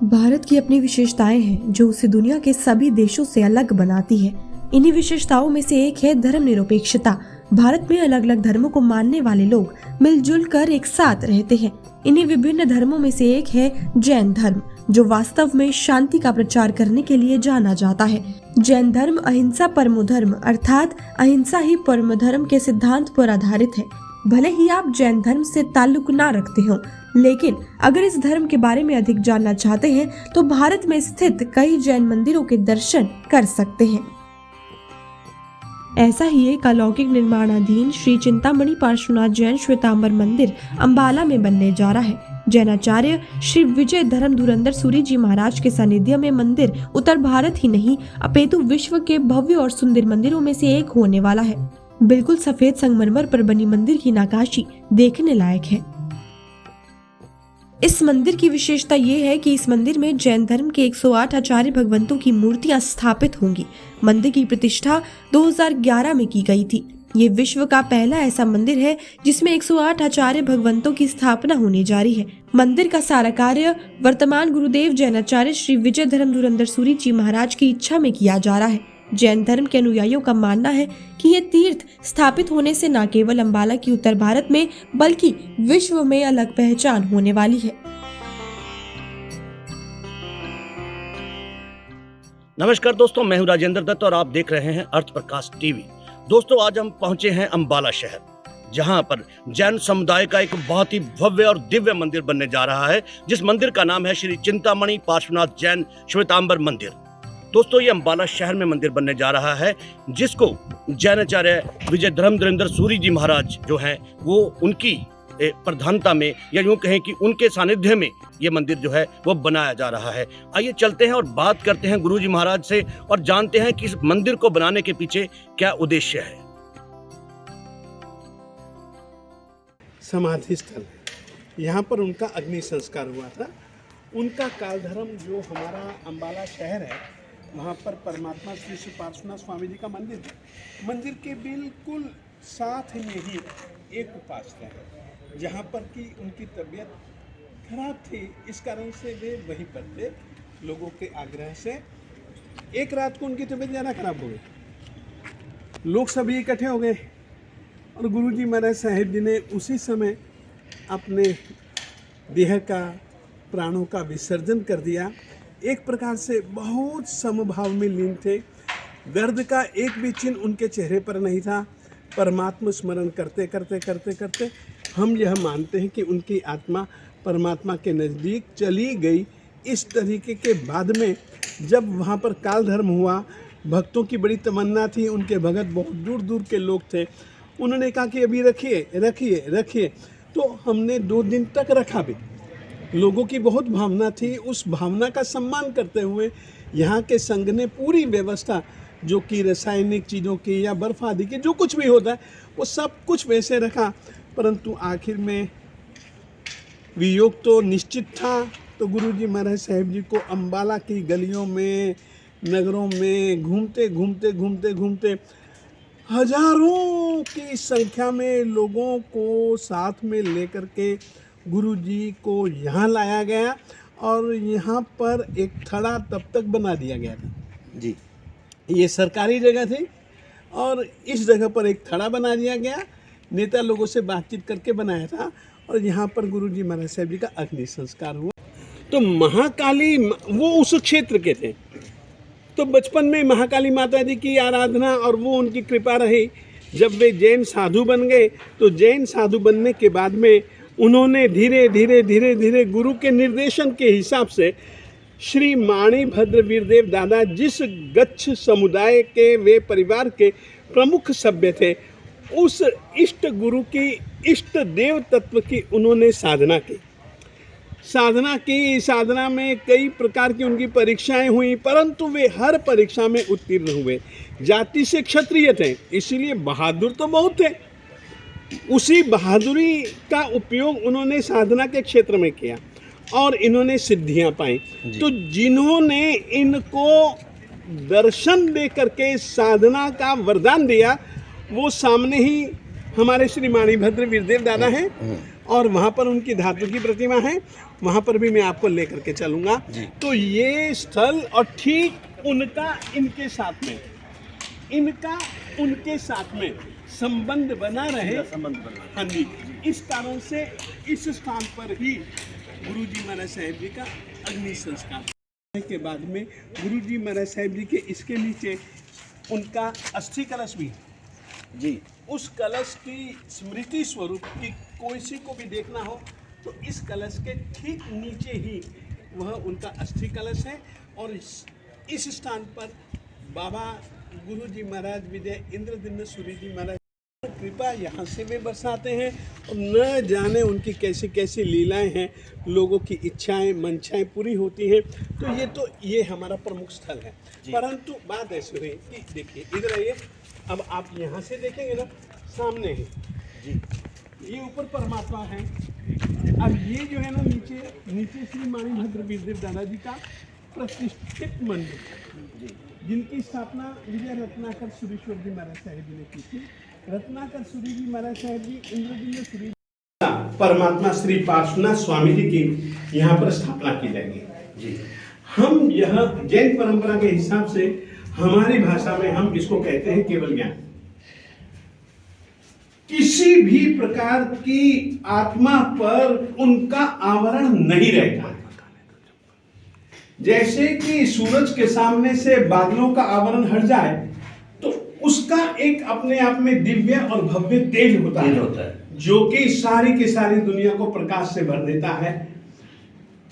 भारत की अपनी विशेषताएं हैं जो उसे दुनिया के सभी देशों से अलग बनाती है। इन्हीं विशेषताओं में से एक है धर्मनिरपेक्षता। भारत में अलग अलग धर्मों को मानने वाले लोग मिलजुल कर एक साथ रहते हैं। इन्हीं विभिन्न धर्मों में से एक है जैन धर्म, जो वास्तव में शांति का प्रचार करने के लिए जाना जाता है। जैन धर्म अहिंसा परमो धर्म अर्थात अहिंसा ही परम धर्म के सिद्धांत पर आधारित है। भले ही आप जैन धर्म से ताल्लुक ना रखते हो, लेकिन अगर इस धर्म के बारे में अधिक जानना चाहते हैं तो भारत में स्थित कई जैन मंदिरों के दर्शन कर सकते हैं। ऐसा ही एक अलौकिक निर्माणाधीन श्री चिंतामणि पार्श्वनाथ जैन श्वेतांबर मंदिर अंबाला में बनने जा रहा है। जैनाचार्य श्री विजय धर्म धुरंधर सूरी जी महाराज के सानिध्य में मंदिर उत्तर भारत ही नहीं अपितु विश्व के भव्य और सुंदर मंदिरों में से एक होने वाला है। बिल्कुल सफेद संगमरमर पर बनी मंदिर की नक्काशी देखने लायक है। इस मंदिर की विशेषता ये है कि इस मंदिर में जैन धर्म के 108 आचार्य भगवंतों की मूर्तियां स्थापित होंगी। मंदिर की प्रतिष्ठा 2011 में की गई थी। ये विश्व का पहला ऐसा मंदिर है जिसमें 108 आचार्य भगवंतों की स्थापना होने जा रही है। मंदिर का सारा कार्य वर्तमान गुरुदेव जैनाचार्य श्री विजय धर्म धुरंधर सूरी जी महाराज की इच्छा में किया जा रहा है। जैन धर्म के अनुयायियों का मानना है कि ये तीर्थ स्थापित होने से न केवल अंबाला की उत्तर भारत में बल्कि विश्व में अलग पहचान होने वाली है। नमस्कार दोस्तों, मैं हूं राजेंद्र दत्त और आप देख रहे हैं अर्थ प्रकाश टीवी। दोस्तों, आज हम पहुंचे हैं अंबाला शहर, जहां पर जैन समुदाय का एक बहुत ही भव्य और दिव्य मंदिर बनने जा रहा है, जिस मंदिर का नाम है श्री चिंतामणि पार्श्वनाथ जैन श्वेतांबर मंदिर। दोस्तों, ये अंबाला शहर में मंदिर बनने जा रहा है, जिसको जैनाचार्य विजय धर्म धुरंधर सूरी जी महाराज जो हैं वो उनकी प्रधानता में या यूं कहें कि उनके सानिध्य में ये मंदिर जो है वो बनाया जा रहा है। आइए चलते हैं और बात करते हैं गुरु जी महाराज से और जानते हैं कि इस मंदिर को बनाने के पीछे क्या उद्देश्य है। समाधि स्थल है, यहाँ पर उनका अग्नि संस्कार हुआ था। उनका काल धर्म जो हमारा अंबाला शहर है, वहाँ पर परमात्मा श्री श्री पार्श्वनाथ स्वामी जी का मंदिर है। मंदिर के बिल्कुल साथ में ही एक उपासना है, जहाँ पर कि उनकी तबीयत खराब थी, इस कारण से वे वहीं पर थे। लोगों के आग्रह से एक रात को उनकी तबीयत ज़्यादा खराब हो गई। लोग सभी इकट्ठे हो गए और गुरु जी महाराज साहिब जी ने उसी समय अपने देह का, प्राणों का विसर्जन कर दिया। एक प्रकार से बहुत समभाव में लीन थे। दर्द का एक भी चिन्ह उनके चेहरे पर नहीं था। परमात्मा स्मरण करते करते करते करते हम यह मानते हैं कि उनकी आत्मा परमात्मा के नज़दीक चली गई। इस तरीके के बाद में जब वहाँ पर काल धर्म हुआ, भक्तों की बड़ी तमन्ना थी, उनके भगत बहुत दूर दूर के लोग थे। उन्होंने कहा कि अभी रखिए रखिए रखिए, तो हमने 2 दिन तक रखा भी। लोगों की बहुत भावना थी, उस भावना का सम्मान करते हुए यहाँ के संघ ने पूरी व्यवस्था जो कि रासायनिक चीज़ों की या बर्फ आदि की जो कुछ भी होता है वो सब कुछ वैसे रखा। परंतु आखिर में वियोग तो निश्चित था। तो गुरु जी महाराज साहिब जी को अंबाला की गलियों में, नगरों में घूमते घूमते घूमते घूमते हजारों की संख्या में लोगों को साथ में लेकर के गुरु जी को यहाँ लाया गया और यहाँ पर एक थड़ा तब तक बना दिया गया था जी। ये सरकारी जगह थी और इस जगह पर एक थड़ा बना दिया गया। नेता लोगों से बातचीत करके बनाया था और यहाँ पर गुरु जी महाराज साहब जी का अग्नि संस्कार हुआ। तो महाकाली वो उस क्षेत्र के थे, तो बचपन में महाकाली माता जी की आराधना और वो उनकी कृपा रही। जब वे जैन साधु बन गए तो जैन साधु बनने के बाद में उन्होंने धीरे धीरे धीरे धीरे गुरु के निर्देशन के हिसाब से श्री माणिभद्र वीरदेव दादा जिस गच्छ समुदाय के वे परिवार के प्रमुख सभ्य थे, उस इष्ट गुरु की इष्ट देव तत्व की उन्होंने साधना की। साधना में कई प्रकार की उनकी परीक्षाएं हुई, परंतु वे हर परीक्षा में उत्तीर्ण हुए। जाति से क्षत्रिय थे, इसीलिए बहादुर तो बहुत थे। उसी बहादुरी का उपयोग उन्होंने साधना के क्षेत्र में किया और इन्होंने सिद्धियां पाई। तो जिन्होंने इनको दर्शन दे करके साधना का वरदान दिया, वो सामने ही हमारे श्री माणिभद्र वीरदेव दादा हैं और वहाँ पर उनकी धातु की प्रतिमा है, वहाँ पर भी मैं आपको लेकर के चलूँगा। जी। तो ये स्थल और ठीक उनका इनके साथ में, इनका उनके साथ में संबंध बना रहे। संबंध बना। हाँ जी, इस कारण से इस स्थान पर ही गुरु जी महाराज साहेब जी का अग्नि संस्कार के बाद में गुरु जी महाराज साहेब जी के इसके नीचे उनका अस्थि कलश भी है जी। उस कलश की स्मृति स्वरूप की कोई को भी देखना हो तो इस कलश के ठीक नीचे ही वह उनका अस्थि कलश है। और इस स्थान पर बाबा गुरु जी महाराज विजय इंद्रदिम्न सूरी जी महाराज कृपा यहाँ से भी बरसाते हैं और न जाने उनकी कैसी कैसी लीलाएं हैं, लोगों की इच्छाएं मंशाएं पूरी होती हैं। तो ये हमारा प्रमुख स्थल है। परंतु बात ऐसी हुई कि देखिए इधर आइए, अब आप यहाँ से देखेंगे ना, सामने है जी, ये ऊपर परमात्मा है। अब ये जो है ना नीचे श्री माणिभद्र वीरदेव दादाजी का प्रतिष्ठित मंदिर, जिनकी स्थापना विजय रत्नाकर सुरेश्वर जी महाराज साहेब जी ने की थी। रत्नाकर सूरी जी महाराज साहेब जी इंद्रदिम्न सूरी परमात्मा श्री पार्श्वनाथ स्वामी जी की यहाँ पर स्थापना की जाएगी जी। हम यह जैन परंपरा के हिसाब से हमारी भाषा में हम इसको कहते हैं केवल ज्ञान। किसी भी प्रकार की आत्मा पर उनका आवरण नहीं रहता। जैसे कि सूरज के सामने से बादलों का आवरण हट जाए तो उसका एक अपने आप में दिव्य और भव्य तेज होता है जो कि सारी की सारी दुनिया को प्रकाश से भर देता है।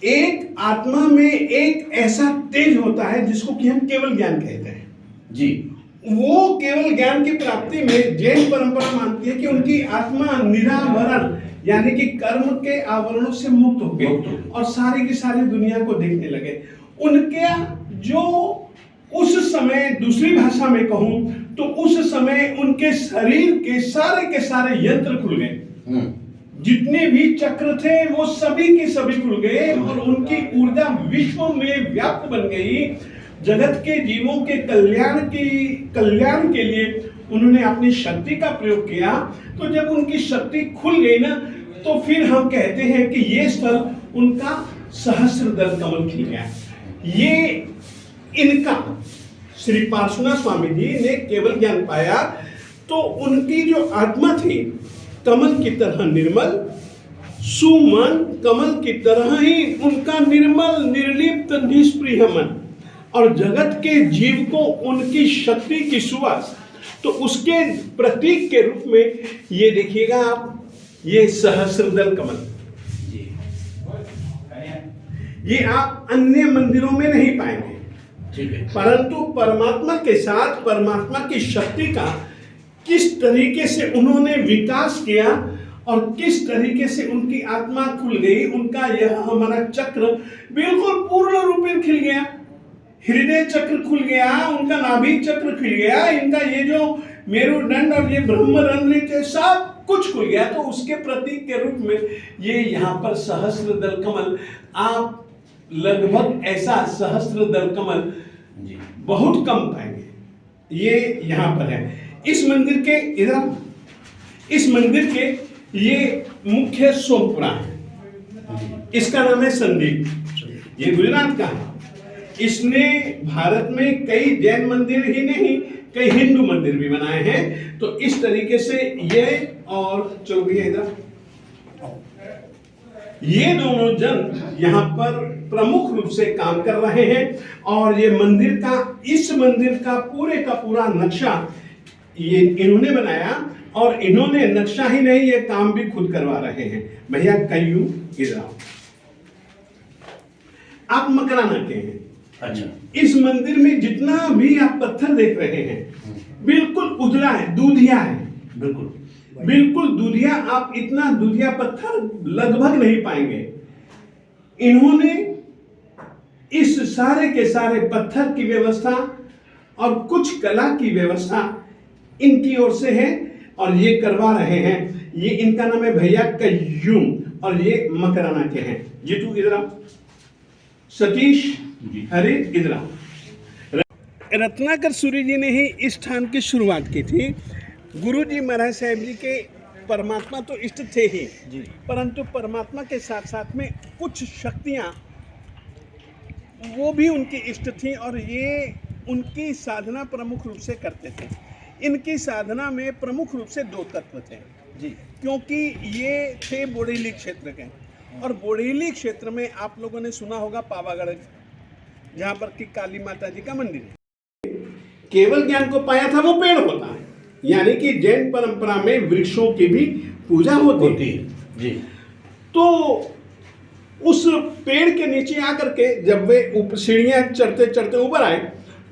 एक आत्मा में एक ऐसा तेज होता है जिसको कि हम केवल ज्ञान कहते हैं जी। वो केवल ज्ञान की प्राप्ति में जैन परंपरा मानती है कि उनकी आत्मा निरावरण यानी कि कर्म के आवरणों से मुक्त हो गई और सारी की सारी दुनिया को देखने लगे। उनके जो उस समय दूसरी भाषा में कहूं तो उस समय उनके शरीर के सारे यंत्र खुल गए। जितने भी चक्र थे वो सभी के सभी खुल गए और उनकी ऊर्जा विश्व में व्याप्त बन गई। जगत के जीवों के कल्याण के लिए उन्होंने अपनी शक्ति का प्रयोग किया। तो जब उनकी शक्ति खुल गई ना तो फिर हम कहते हैं कि ये स्थल उनका सहस्त्रदल कमल खिल गया। ये इनका श्री पार्श्वनाथ स्वामी जी ने केवल ज्ञान पाया तो उनकी जो आत्मा थी कमल की तरह निर्मल, सुमन, कमल की तरह ही उनका निर्मल निर्लिप्त निष्प्रिय मन और जगत के जीव को उनकी शक्ति की सुवास। तो उसके प्रतीक के रूप में ये देखिएगा आप, ये सहस्त्रदल कमल, ये आप अन्य मंदिरों में नहीं पाएंगे। ठीक है। परंतु परमात्मा के साथ परमात्मा की शक्ति का किस तरीके से उन्होंने विकास किया और किस तरीके से उनकी आत्मा खुल गई। उनका यह हमारा चक्र बिल्कुल पूर्ण रूप में खिल गया। हृदय चक्र खुल गया, उनका नाभि चक्र खुल गया, इनका ये जो मेरुदंड और ये ब्रह्मरंध्र सब कुछ खुल गया। तो उसके प्रतीक के रूप में ये यहाँ पर सहस्त्रदल कमल, आप लगभग ऐसा सहस्त्रदल कमल बहुत कम पाएंगे। ये यहाँ पर है। इस मंदिर के इधर, इस मंदिर के ये मुख्य सोमपुरा है, इसका नाम है संदीप। ये गुजरात का है। इसने भारत में कई जैन मंदिर ही नहीं कई हिंदू मंदिर भी बनाए हैं। तो इस तरीके से ये और चलो भैया इधर, ये दोनों जन यहाँ पर प्रमुख रूप से काम कर रहे हैं और ये मंदिर का, इस मंदिर का पूरा नक्शा ये इन्होंने बनाया और इन्होंने नक्शा ही नहीं ये काम भी खुद करवा रहे हैं। भैया कयू इधर आओ, आप मकराना के हैं। अच्छा। इस मंदिर में जितना भी आप पत्थर देख रहे हैं बिल्कुल उजला है, दूधिया है, बिल्कुल दूधिया। आप इतना दूधिया पत्थर लगभग नहीं पाएंगे। इन्होंने इस सारे के सारे पत्थर की व्यवस्था और कुछ कला की व्यवस्था इनकी ओर से है और ये करवा रहे हैं। ये इनका नाम है भैया कय्यूम और ये मकराना के हैं। ये तू इधर आओ, सतीश, हरे इधर आओ। रत्नाकर सूरी जी ने ही इस स्थान की शुरुआत की थी। गुरु जी महाराज साहेब जी के परमात्मा तो इष्ट थे ही, परंतु परमात्मा के साथ साथ में कुछ शक्तियाँ वो भी उनकी इष्ट थी और ये उनकी साधना प्रमुख रूप से करते थे। इनकी साधना में प्रमुख रूप से दो तत्व थे जी, क्योंकि ये थे बोरीली क्षेत्र के, और बोरीली क्षेत्र में आप लोगों ने सुना होगा पावागढ़, जहाँ पर कि काली माता जी का मंदिर है। केवल ज्ञान को पाया था वो पेड़ होता है, यानी कि जैन परंपरा में वृक्षों की भी पूजा होती है जी। तो उस पेड़ के नीचे आकर के जब वे सीढ़ियाँ चढ़ते चढ़ते ऊपर आए,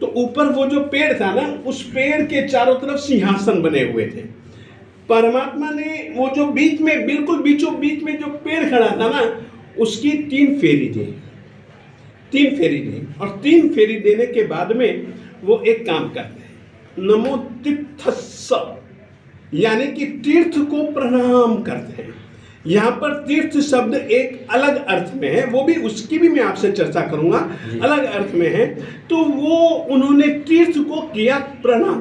तो ऊपर वो जो पेड़ था ना, उस पेड़ के चारों तरफ सिंहासन बने हुए थे। परमात्मा ने वो जो बीच में, बिल्कुल बीचों बीच में जो पेड़ खड़ा था ना, उसकी 3 फेरी दी, 3 फेरी दी, और 3 फेरी देने के बाद में वो एक काम करते हैं, नमो तीर्थस्स, यानी कि तीर्थ को प्रणाम करते हैं। यहाँ पर तीर्थ शब्द एक अलग अर्थ में है, वो भी उसकी भी मैं आपसे चर्चा करूंगा, अलग अर्थ में है। तो वो उन्होंने तीर्थ को किया प्रणाम।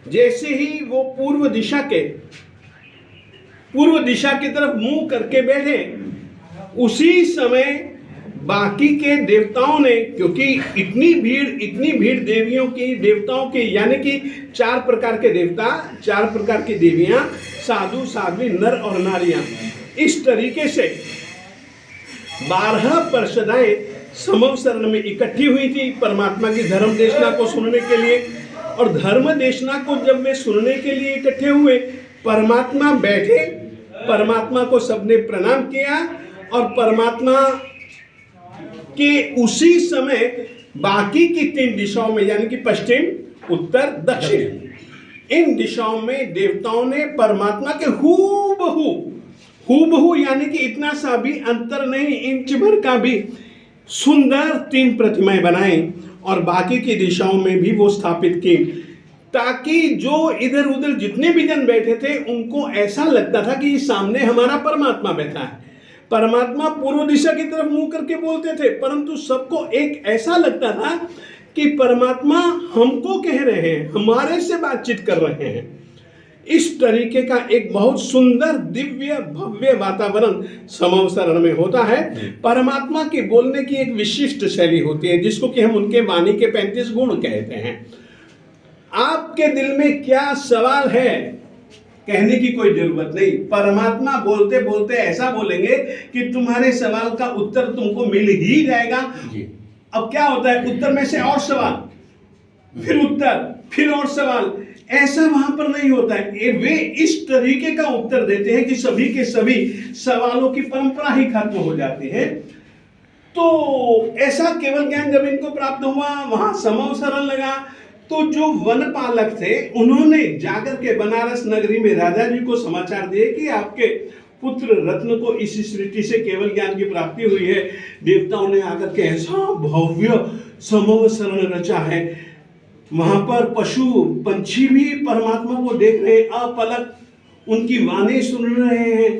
जैसे ही वो पूर्व दिशा की तरफ मुंह करके बैठे, उसी समय बाकी के देवताओं ने, क्योंकि इतनी भीड़ देवियों की, देवताओं की, यानी कि 4 प्रकार के देवता, 4 प्रकार की देवियां, साधु साध्वी, नर और नारियां, इस तरीके से 12 पार्षदाएं समव शरण में इकट्ठी हुई थी परमात्मा की धर्म देशना को सुनने के लिए। और धर्म देशना को जब वे सुनने के लिए इकट्ठे हुए, परमात्मा बैठे, परमात्मा को सबने प्रणाम किया, और परमात्मा के उसी समय बाकी की 3 दिशाओं में, यानी कि पश्चिम, उत्तर, दक्षिण, इन दिशाओं में देवताओं ने परमात्मा के हूबहू, यानी कि इतना सा भी अंतर नहीं, इंच भर का भी, सुंदर 3 प्रतिमाएं बनाई और बाकी की दिशाओं में भी वो स्थापित की, ताकि जो इधर उधर जितने भी जन बैठे थे उनको ऐसा लगता था कि सामने हमारा परमात्मा बैठा है। परमात्मा पूर्व दिशा की तरफ मुंह करके बोलते थे, परंतु सबको एक ऐसा लगता था कि परमात्मा हमको कह रहे हैं, हमारे से बातचीत कर रहे हैं। इस तरीके का एक बहुत सुंदर दिव्य भव्य वातावरण समव शरण में होता है। परमात्मा के बोलने की एक विशिष्ट शैली होती है, जिसको कि हम उनके वाणी के 35 गुण कहते हैं। आपके दिल में क्या सवाल है, कहने की कोई जरूरत नहीं। परमात्मा बोलते बोलते ऐसा बोलेंगे कि तुम्हारे सवाल का उत्तर तुमको मिल ही जाएगा। अब क्या होता है, उत्तर में से और सवाल, फिर उत्तर, फिर और सवाल, ऐसा वहां पर नहीं होता है। वे इस तरीके का उत्तर देते हैं कि सभी के सभी सवालों की परंपरा ही खत्म हो जाती है। तो ऐसा केवल ज्ञान जब इनको प्राप्त हुआ, वहां समव शरण लगा, तो जो वन पालक थे उन्होंने जाकर के बनारस नगरी में राजा जी को समाचार दिए कि आपके पुत्र रत्न को इस सृष्टि से केवल ज्ञान की प्राप्ति हुई है। देवताओं ने आकर के ऐसा भव्य समव शरण रचा है, वहां पर पशु पंछी भी परमात्मा को देख रहे हैं, अपलक उनकी वाणी सुन रहे हैं,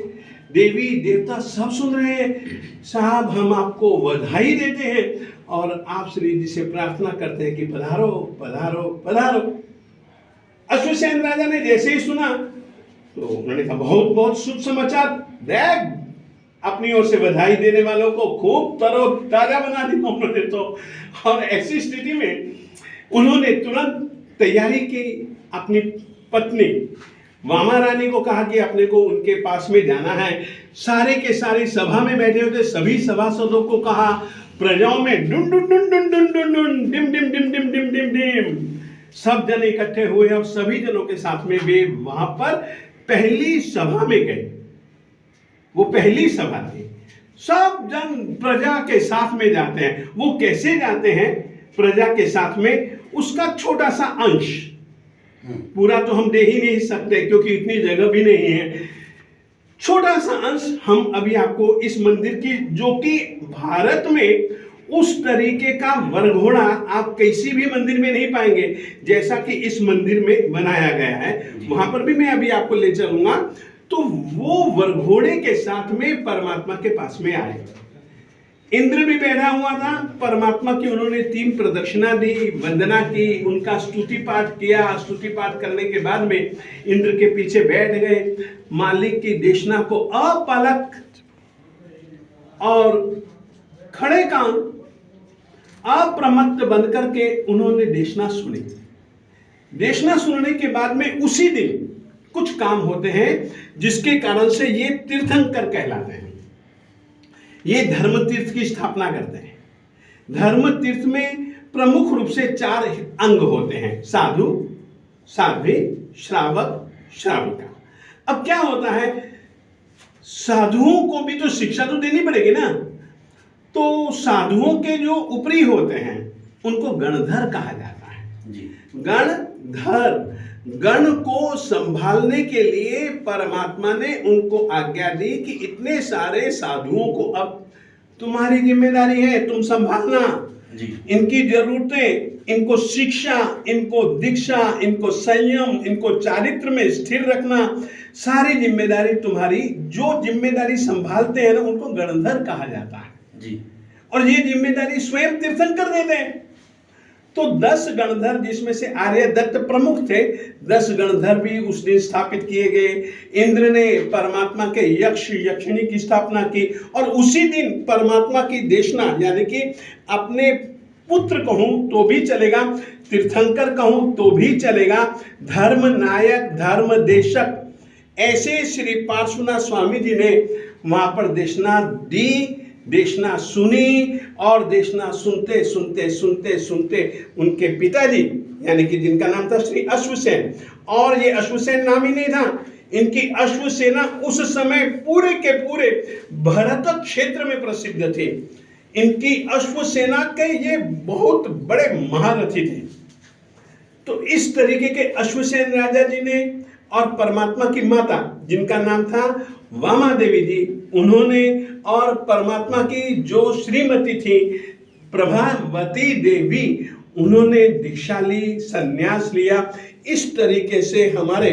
देवी देवता सब सुन रहे हैं। साहब, हम आपको बधाई देते हैं और आप श्री जी से प्रार्थना करते हैं कि पधारो पधारो पधारो। अश्वसेन राजा ने जैसे ही सुना तो उन्होंने कहा बहुत बहुत शुभ समाचार, देख अपनी ओर से बधाई देने वालों को खूब तरोताजा बना दिया उन्होंने तो। और ऐसी स्थिति में उन्होंने तुरंत तैयारी की। अपनी पत्नी वामा रानी को कहा कि अपने को उनके पास में जाना है। सारे के सारे सभा में बैठे हुए सभी सभासदों को कहा, प्रजाओं में डुन डुन डुन डुन डुन डुन डुन डिम डिम डिम डिम डिम डिम डिम, सब जन इकट्ठे हुए और सभी जनों के साथ में वे वहां पर पहली सभा में गए। वो पहली सभा थी। सब जन प्रजा के साथ में जाते हैं। वो कैसे जाते हैं प्रजा के साथ में, उसका छोटा सा अंश, पूरा तो हम दे ही नहीं सकते क्योंकि इतनी जगह भी नहीं है। छोटा सा अंश हम अभी आपको इस मंदिर की, जो कि भारत में उस तरीके का वरघोड़ा आप किसी भी मंदिर में नहीं पाएंगे जैसा कि इस मंदिर में बनाया गया है। वहां पर भी मैं अभी आपको ले चलूंगा। तो वो वरघोड़े के साथ में परमात्मा के पास में आए। इंद्र भी बैठा हुआ था, परमात्मा की उन्होंने 3 प्रदक्षिणा दी, वंदना की, उनका स्तुति पाठ किया। स्तुति पाठ करने के बाद में इंद्र के पीछे बैठ गए। मालिक की देशना को अपलक और खड़े कान अप्रमत्त बंद करके उन्होंने देशना सुनी। देशना सुनने के बाद में उसी दिन कुछ काम होते हैं जिसके कारण से ये तीर्थंकर कहलाते हैं। ये धर्म तीर्थ की स्थापना करते हैं। धर्म तीर्थ में प्रमुख रूप से 4 अंग होते हैं, साधु, साध्वी, श्रावक, श्राविका। अब क्या होता है, साधुओं को भी तो शिक्षा तो देनी पड़ेगी ना। तो साधुओं के जो ऊपरी होते हैं उनको गणधर कहा जाता है जी। गणधर, गण को संभालने के लिए परमात्मा ने उनको आज्ञा दी कि इतने सारे साधुओं को अब तुम्हारी जिम्मेदारी है, तुम संभालना जी। इनकी जरूरतें, इनको शिक्षा, इनको दीक्षा, इनको संयम, इनको चारित्र में स्थिर रखना, सारी जिम्मेदारी तुम्हारी। जो जिम्मेदारी संभालते हैं ना उनको गणधर कहा जाता है जी। और ये जिम्मेदारी स्वयं तीर्थंकर देते हैं। तो 10 गणधर, जिसमें से आर्यदत्त प्रमुख थे, 10 गणधर भी उस दिन स्थापित किए गए। इंद्र ने परमात्मा के यक्ष यक्षिणी की स्थापना की और उसी दिन परमात्मा की देशना, यानी कि अपने पुत्र कहूं तो भी चलेगा, तीर्थंकर कहूं तो भी चलेगा, धर्म नायक, धर्म देशक, ऐसे श्री पार्श्वनाथ स्वामी जी ने वहां पर देशना दी, देशना सुनी। और देशना सुनते सुनते सुनते सुनते उनके पिताजी, यानी कि जिनका नाम था श्री अश्वसेन, और ये अश्वसेन नाम ही नहीं था, इनकी अश्वसेना उस समय पूरे के पूरे भरत क्षेत्र में प्रसिद्ध थे। इनकी अश्वसेना के ये बहुत बड़े महारथी थे। तो इस तरीके के अश्वसेन राजा जी ने और परमात्मा की माता, जिनका नाम था वामा देवी जी, उन्होंने, और परमात्मा की जो श्रीमती थी प्रभावती देवी, उन्होंने दीक्षा ली, संन्यास लिया। इस तरीके से हमारे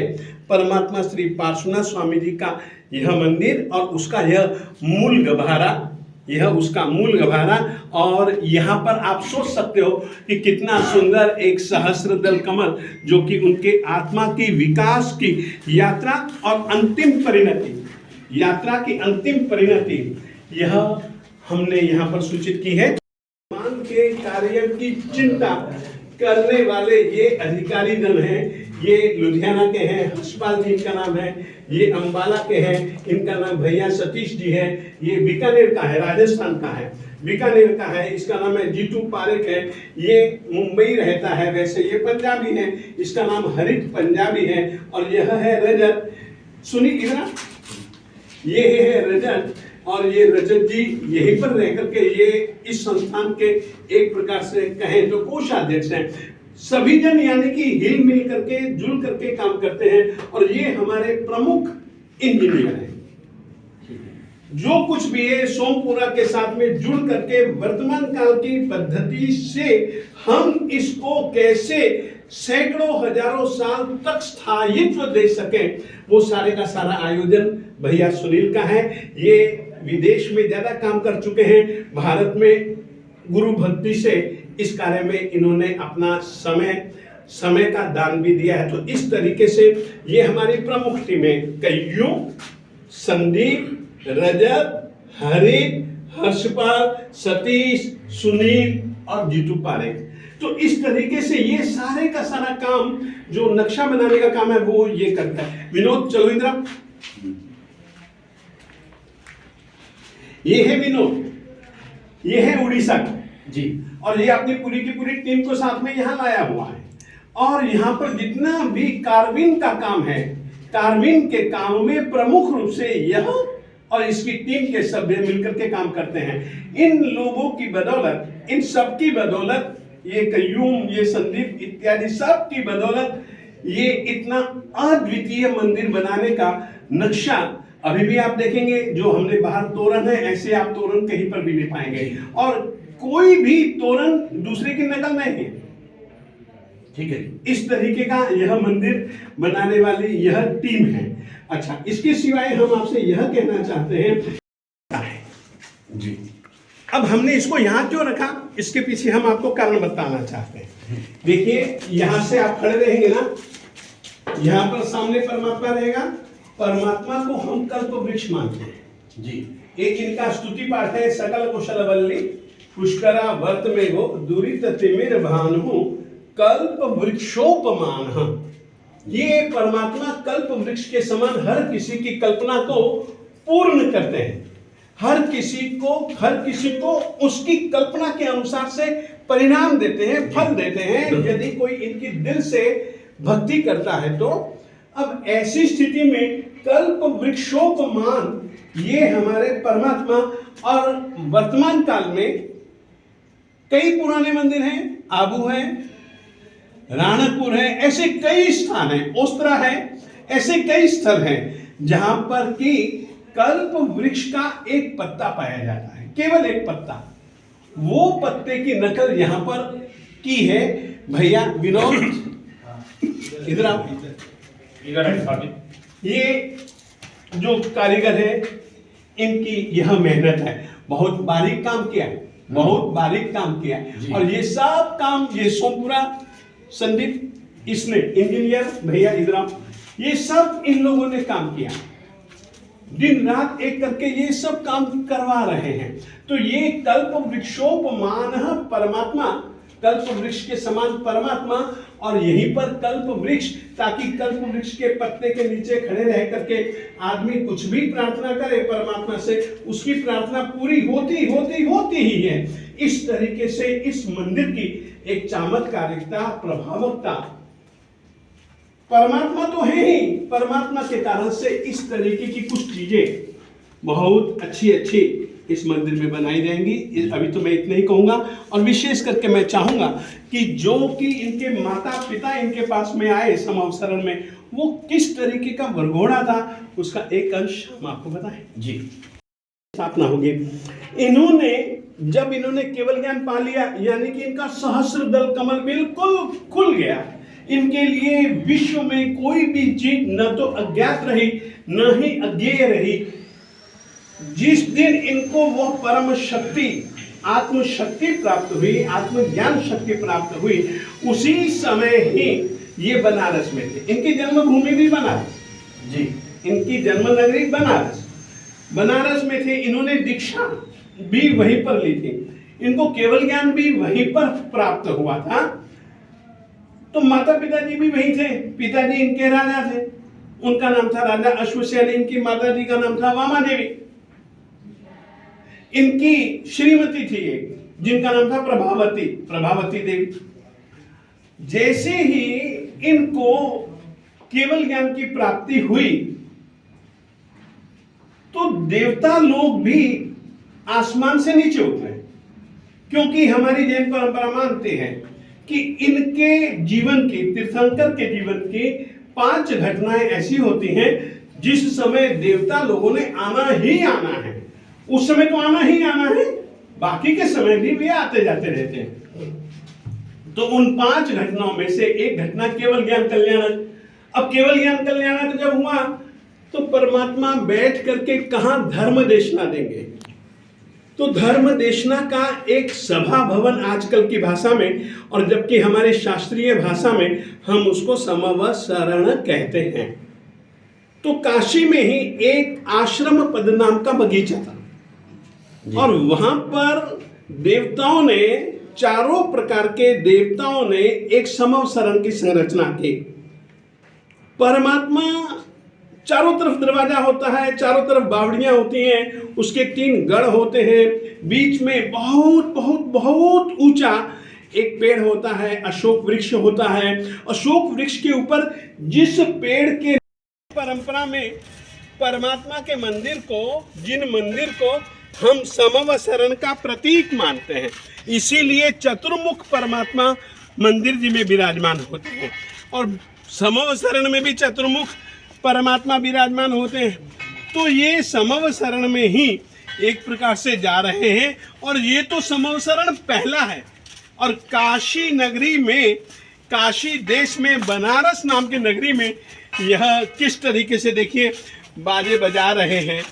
परमात्मा श्री पार्श्वनाथ स्वामी जी का यह मंदिर और उसका यह मूल गभारा, यह उसका मूल गभारा। और यहाँ पर आप सोच सकते हो कि कितना सुंदर एक सहस्रदल कमल, जो कि उनके आत्मा की विकास की यात्रा और अंतिम परिणति, यात्रा की अंतिम परिणति, यह हमने यहाँ पर सूचित की है। मान के कार्य की चिंता करने वाले ये अधिकारी गण हैं। ये लुधियाना के हैं, हर्षपाल जी इनका नाम है, ये अंबाला के हैं, इनका नाम भैया सतीश जी है, ये बीकानेर का है, राजस्थान का है, बीकानेर का है, इसका नाम है जीतू पारेख है, ये मुंबई रहता है, वैसे ये पंजाबी है, इसका नाम हरित पंजाबी है। और यह है रजत, सुनी कितना, ये है रजत, और ये रजत जी यहीं पर रह करके ये इस संस्थान के एक प्रकार से कहें तो कोषाध्यक्ष हैं। सभी जन यानी कि हिल मिल करके, जुल करके काम करते हैं। और ये हमारे प्रमुख इंजीनियर हैं। जो कुछ भी है सोमपुरा के साथ में जुड़ करके वर्तमान काल की पद्धति से हम इसको कैसे सैकड़ों हजारों साल तक स्थायित्व दे सके, वो सारे का सारा आयोजन भैया सुनील का है। ये विदेश में ज्यादा काम कर चुके हैं, भारत में गुरु भक्ति से इस कार्य में इन्होंने अपना समय का दान भी दिया है। तो इस तरीके से ये हमारी प्रमुख टीमें, कईयों, संदीप, रजत, हरित, हर्षपाल, सतीश, सुनील और जीतू पारेख। तो इस तरीके से ये सारे का सारा काम, जो नक्शा बनाने का काम है, वो ये करता है। विनोद, चलो इंद्रा, ये है विनोद, ये है उड़ीसा का जी, और ये अपनी पूरी की पूरी टीम को साथ में यहाँ लाया हुआ है। और यहाँ पर जितना भी कार्विन का काम है, कार्विन के काम में प्रमुख रूप से यह और इसकी टीम के सभ्य मिलकर के काम करते हैं। इन लोगों की बदौलत, इन सब की बदौलत, ये कयूम, ये संदीप इत्यादि सब की बदौलत ये इतना अद्वितीय मंदिर बनाने का नक्शा अभी भी आप देखेंगे। जो हमने बाहर तोरण है, ऐसे आप तोरण कहीं पर भी नहीं पाएंगे, और कोई भी तोरण दूसरे की नकल नहीं है। ठीक है, इस तरीके का यह मंदिर बनाने वाली यह टीम है। अच्छा, इसके सिवाय हम आपसे यह कहना चाहते हैं जी, अब हमने इसको यहाँ क्यों रखा, इसके पीछे हम आपको कारण बताना चाहते हैं। देखिए यहाँ से आप खड़े रहेंगे ना, यहाँ पर सामने परमात्मा रहेगा। परमात्मा को हम कल्प वृक्ष मानते हैं जी। एक इनका स्तुति पाठ है, सकल कुशलवल्ली पुष्करा वर्त में गो दुरित तिमिर भानु कल्प वृक्षोपमान। ये परमात्मा कल्प वृक्ष के समान हर किसी की कल्पना को पूर्ण करते हैं। हर किसी को उसकी कल्पना के अनुसार से परिणाम देते हैं, फल देते हैं, यदि कोई इनकी दिल से भक्ति करता है तो। अब ऐसी स्थिति में कल्प वृक्षोपमान ये हमारे परमात्मा, और वर्तमान काल में कई पुराने मंदिर हैं, आबू है, राणकपुर है, ऐसे कई स्थान हैं, ओस्त्रा है, ऐसे कई स्थल हैं जहां पर कि कल्प वृक्ष का एक पत्ता पाया जाता है, केवल एक पत्ता। वो पत्ते की नकल यहां पर की है भैया विनोद, इधर आओ। ये जो कारीगर है इनकी यह मेहनत है, बहुत बारीक काम किया, बहुत बारीक काम किया। और ये सब काम ये सोमपुरा संदीप इसने इंजीनियर भैया इधर आओ, ये सब इन लोगों ने काम किया, दिन रात एक करके ये सब काम करवा रहे हैं। तो ये कल्प वृक्षोपमान परमात्मा, कल्प वृक्ष के समान परमात्मा, और यहीं पर कल्प वृक्ष, ताकि कल्प वृक्ष के पत्ते के नीचे खड़े रह करके आदमी कुछ भी प्रार्थना करे परमात्मा से, उसकी प्रार्थना पूरी होती ही है। इस तरीके से इस मंदिर की एक चमत्कारिकता, प्रभावकता, परमात्मा तो है ही, परमात्मा के कारण से इस तरीके की कुछ चीजें बहुत अच्छी इस मंदिर में बनाई जाएंगी। अभी तो मैं इतना ही कहूंगा, और विशेष करके मैं चाहूंगा कि जो कि इनके माता पिता इनके पास में आए समवसरण में, वो किस तरीके का वरघोड़ा था, उसका एक अंश हम आपको बताएं जी। स्थापना होगी। जब इन्होंने केवल ज्ञान पा लिया, यानी कि इनका सहस्र दल कमल बिल्कुल खुल गया, इनके लिए विश्व में कोई भी चीज न तो अज्ञात रही न ही अज्ञेय रही। जिस दिन इनको वह परम शक्ति, आत्मशक्ति प्राप्त हुई, आत्मज्ञान शक्ति प्राप्त हुई, उसी समय ही ये बनारस में थे। इनकी जन्मभूमि भी बनारस जी, इनकी जन्म नगरी बनारस में थे। इन्होंने दीक्षा भी वहीं पर ली थी, इनको केवल ज्ञान भी वहीं पर प्राप्त हुआ था। तो माता पिताजी भी वहीं थे। पिताजी इनके राजा थे, उनका नाम था राजा अश्वसेन, इनकी माता जी का नाम था वामा देवी। इनकी श्रीमती थी एक, जिनका नाम था प्रभावती देवी। जैसे ही इनको केवल ज्ञान की प्राप्ति हुई तो देवता लोग भी आसमान से नीचे उतरे, क्योंकि हमारी जैन परंपरा मानते हैं कि इनके जीवन की, तीर्थंकर के जीवन की 5 घटनाएं ऐसी होती हैं जिस समय देवता लोगों ने आना ही आना है। उस समय तो आना ही आना है, बाकी के समय भी वे आते जाते रहते हैं। तो उन 5 घटनाओं में से एक घटना केवल ज्ञान कल्याण। अब केवल ज्ञान कल्याण जब हुआ तो परमात्मा बैठ करके कहां धर्म देशना देंगे, तो धर्म देशना का एक सभा भवन आजकल की भाषा में, और जबकि हमारी शास्त्रीय भाषा में हम उसको समवसरण कहते हैं। तो काशी में ही एक आश्रम पद नाम का बगीचा था, और वहां पर देवताओं ने, चारों प्रकार के देवताओं ने एक समवसरण की संरचना की। परमात्मा, चारों तरफ दरवाजा होता है, चारों तरफ बावड़ियां होती हैं, उसके 3 गढ़ होते हैं, बीच में बहुत ऊंचा एक पेड़ होता है, अशोक वृक्ष होता है। अशोक वृक्ष के ऊपर जिस पेड़ के परंपरा में परमात्मा के मंदिर को, जिन मंदिर को हम समवसरण का प्रतीक मानते हैं, इसीलिए चतुर्मुख परमात्मा मंदिर जी में विराजमान होते हैं, और समवसरण में भी चतुर्मुख परमात्मा विराजमान होते हैं। तो ये समवसरण में ही एक प्रकार से जा रहे हैं, और ये तो समवसरण पहला है। और काशी नगरी में, काशी देश में, बनारस नाम की नगरी में यह किस तरीके से, देखिए, बाजे बजा रहे हैं,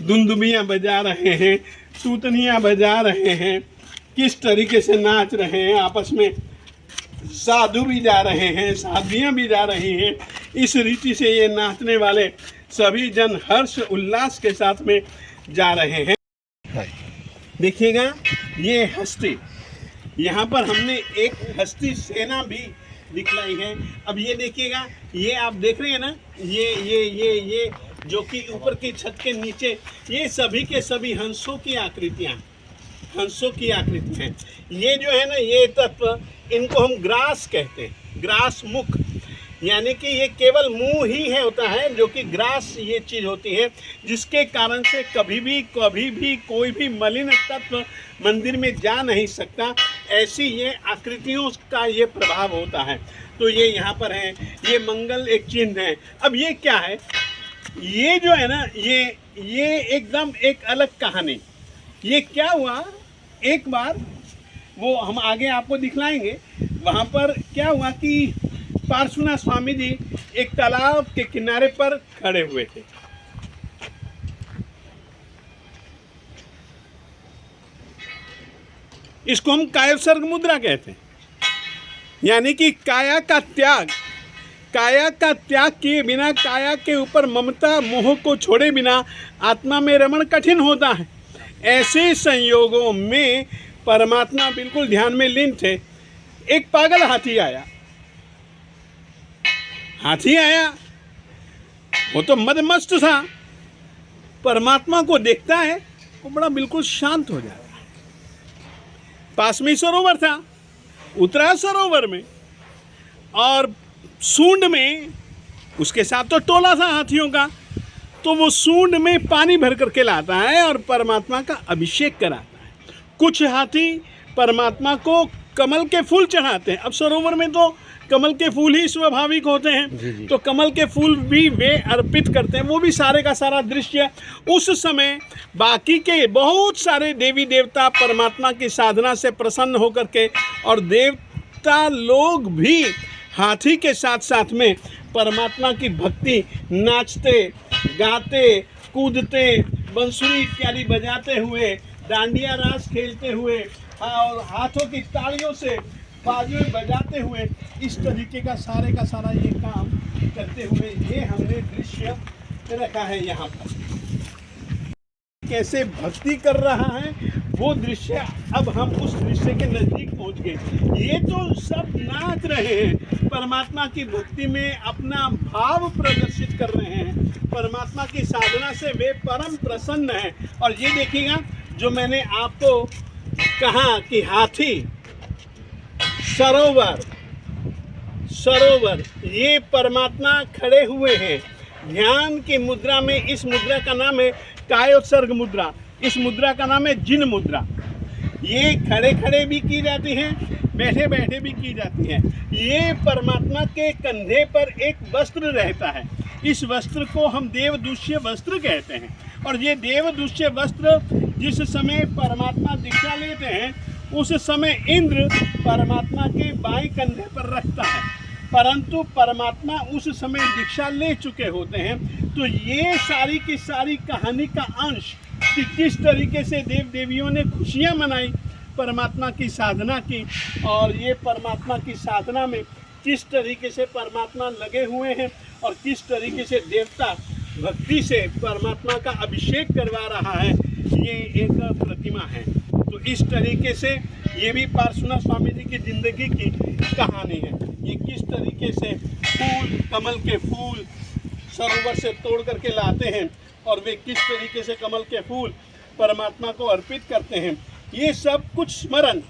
दुंदुबियाँ बजा रहे हैं, तूतनियाँ बजा रहे हैं, किस तरीके से नाच रहे हैं, आपस में साधु भी जा रहे हैं, साध्वियाँ भी जा रही हैं। इस रीति से ये नाचने वाले सभी जन हर्ष उल्लास के साथ में जा रहे हैं। देखिएगा ये हस्ती, यहाँ पर हमने एक हस्ती सेना भी दिखलाई है। अब ये देखिएगा, ये आप देख रहे हैं ना, ये जो कि ऊपर की छत के नीचे ये सभी के सभी हंसों की आकृतियाँ, हंसों की आकृति हैं। ये जो है ना, ये तत्व इनको हम ग्रास कहते हैं, ग्रास मुख, यानी कि ये केवल मुंह ही है होता है जो कि ग्रास ये चीज़ होती है, जिसके कारण से कभी भी कोई भी मलिन तत्व मंदिर में जा नहीं सकता। ऐसी ये आकृतियों का ये प्रभाव होता है। तो ये यहाँ पर है, ये मंगल एक चिन्ह है। अब ये क्या है, ये जो है ना, ये एकदम एक अलग कहानी। ये क्या हुआ, एक बार वो हम आगे आपको दिखलाएंगे। वहाँ पर क्या हुआ कि पार्श्वनाथ स्वामी जी एक तालाब के किनारे पर खड़े हुए थे। इसको हम कायोत्सर्ग मुद्रा कहते हैं, यानी कि काया का त्याग किए बिना, काया के ऊपर ममता मोह को छोड़े बिना आत्मा में रमण कठिन होता है। ऐसे संयोगों में परमात्मा बिल्कुल ध्यान में लीन थे। एक पागल हाथी आया, वो तो मदमस्त था, परमात्मा को देखता है वो बड़ा बिल्कुल शांत हो जाता है। पास में सरोवर था, उतरा सरोवर में और सूंड में, उसके साथ तो टोला था हाथियों का, तो वो सूंड में पानी भर करके लाता है और परमात्मा का अभिषेक कराता है। कुछ हाथी परमात्मा को कमल के फूल चढ़ाते हैं। अब सरोवर में तो कमल के फूल ही स्वाभाविक होते हैं, तो कमल के फूल भी वे अर्पित करते हैं। वो भी सारे का सारा दृश्य उस समय बाकी के बहुत सारे देवी देवता परमात्मा की साधना से प्रसन्न होकर के, और देवता लोग भी हाथी के साथ साथ में परमात्मा की भक्ति नाचते गाते कूदते बंसुरी इत्यादि बजाते हुए, डांडिया रास खेलते हुए और हाथों की तालियों से बाजुएं बजाते हुए, इस तरीके का सारा ये काम करते हुए ये हमने दृश्य रखा है। यहाँ पर कैसे भक्ति कर रहा है वो दृश्य, अब हम उस दृश्य के नज़दीक पहुँच गए। ये तो सब नाच रहे हैं, परमात्मा की भक्ति में अपना भाव प्रदर्शित कर रहे हैं, परमात्मा की साधना से वे परम प्रसन्न हैं। और ये देखिएगा, जो मैंने आपको कहा कि हाथी, सरोवर, ये परमात्मा खड़े हुए हैं ध्यान की मुद्रा में। इस मुद्रा का नाम है कायोत्सर्ग मुद्रा, इस मुद्रा का नाम है जिन मुद्रा। ये खड़े खड़े भी की जाती हैं, बैठे बैठे भी की जाती हैं। ये परमात्मा के कंधे पर एक वस्त्र रहता है, इस वस्त्र को हम देवदूष्य वस्त्र कहते हैं। और ये देवदूष्य वस्त्र जिस समय परमात्मा दीक्षा लेते हैं, उस समय इंद्र परमात्मा के बाएं कंधे पर रखता है, परंतु परमात्मा उस समय दीक्षा ले चुके होते हैं। तो ये सारी की सारी कहानी का अंश कि किस तरीके से देव देवियों ने खुशियाँ मनाई, परमात्मा की साधना की, और ये परमात्मा की साधना में किस तरीके से परमात्मा लगे हुए हैं और किस तरीके से देवता भक्ति से परमात्मा का अभिषेक करवा रहा है, ये एक प्रतिमा है। तो इस तरीके से ये भी पार्श्वनाथ स्वामी जी की ज़िंदगी की कहानी है। ये किस तरीके से फूल, कमल के फूल सरोवर से तोड़ करके लाते हैं और वे किस तरीके से कमल के फूल परमात्मा को अर्पित करते हैं, ये सब कुछ स्मरण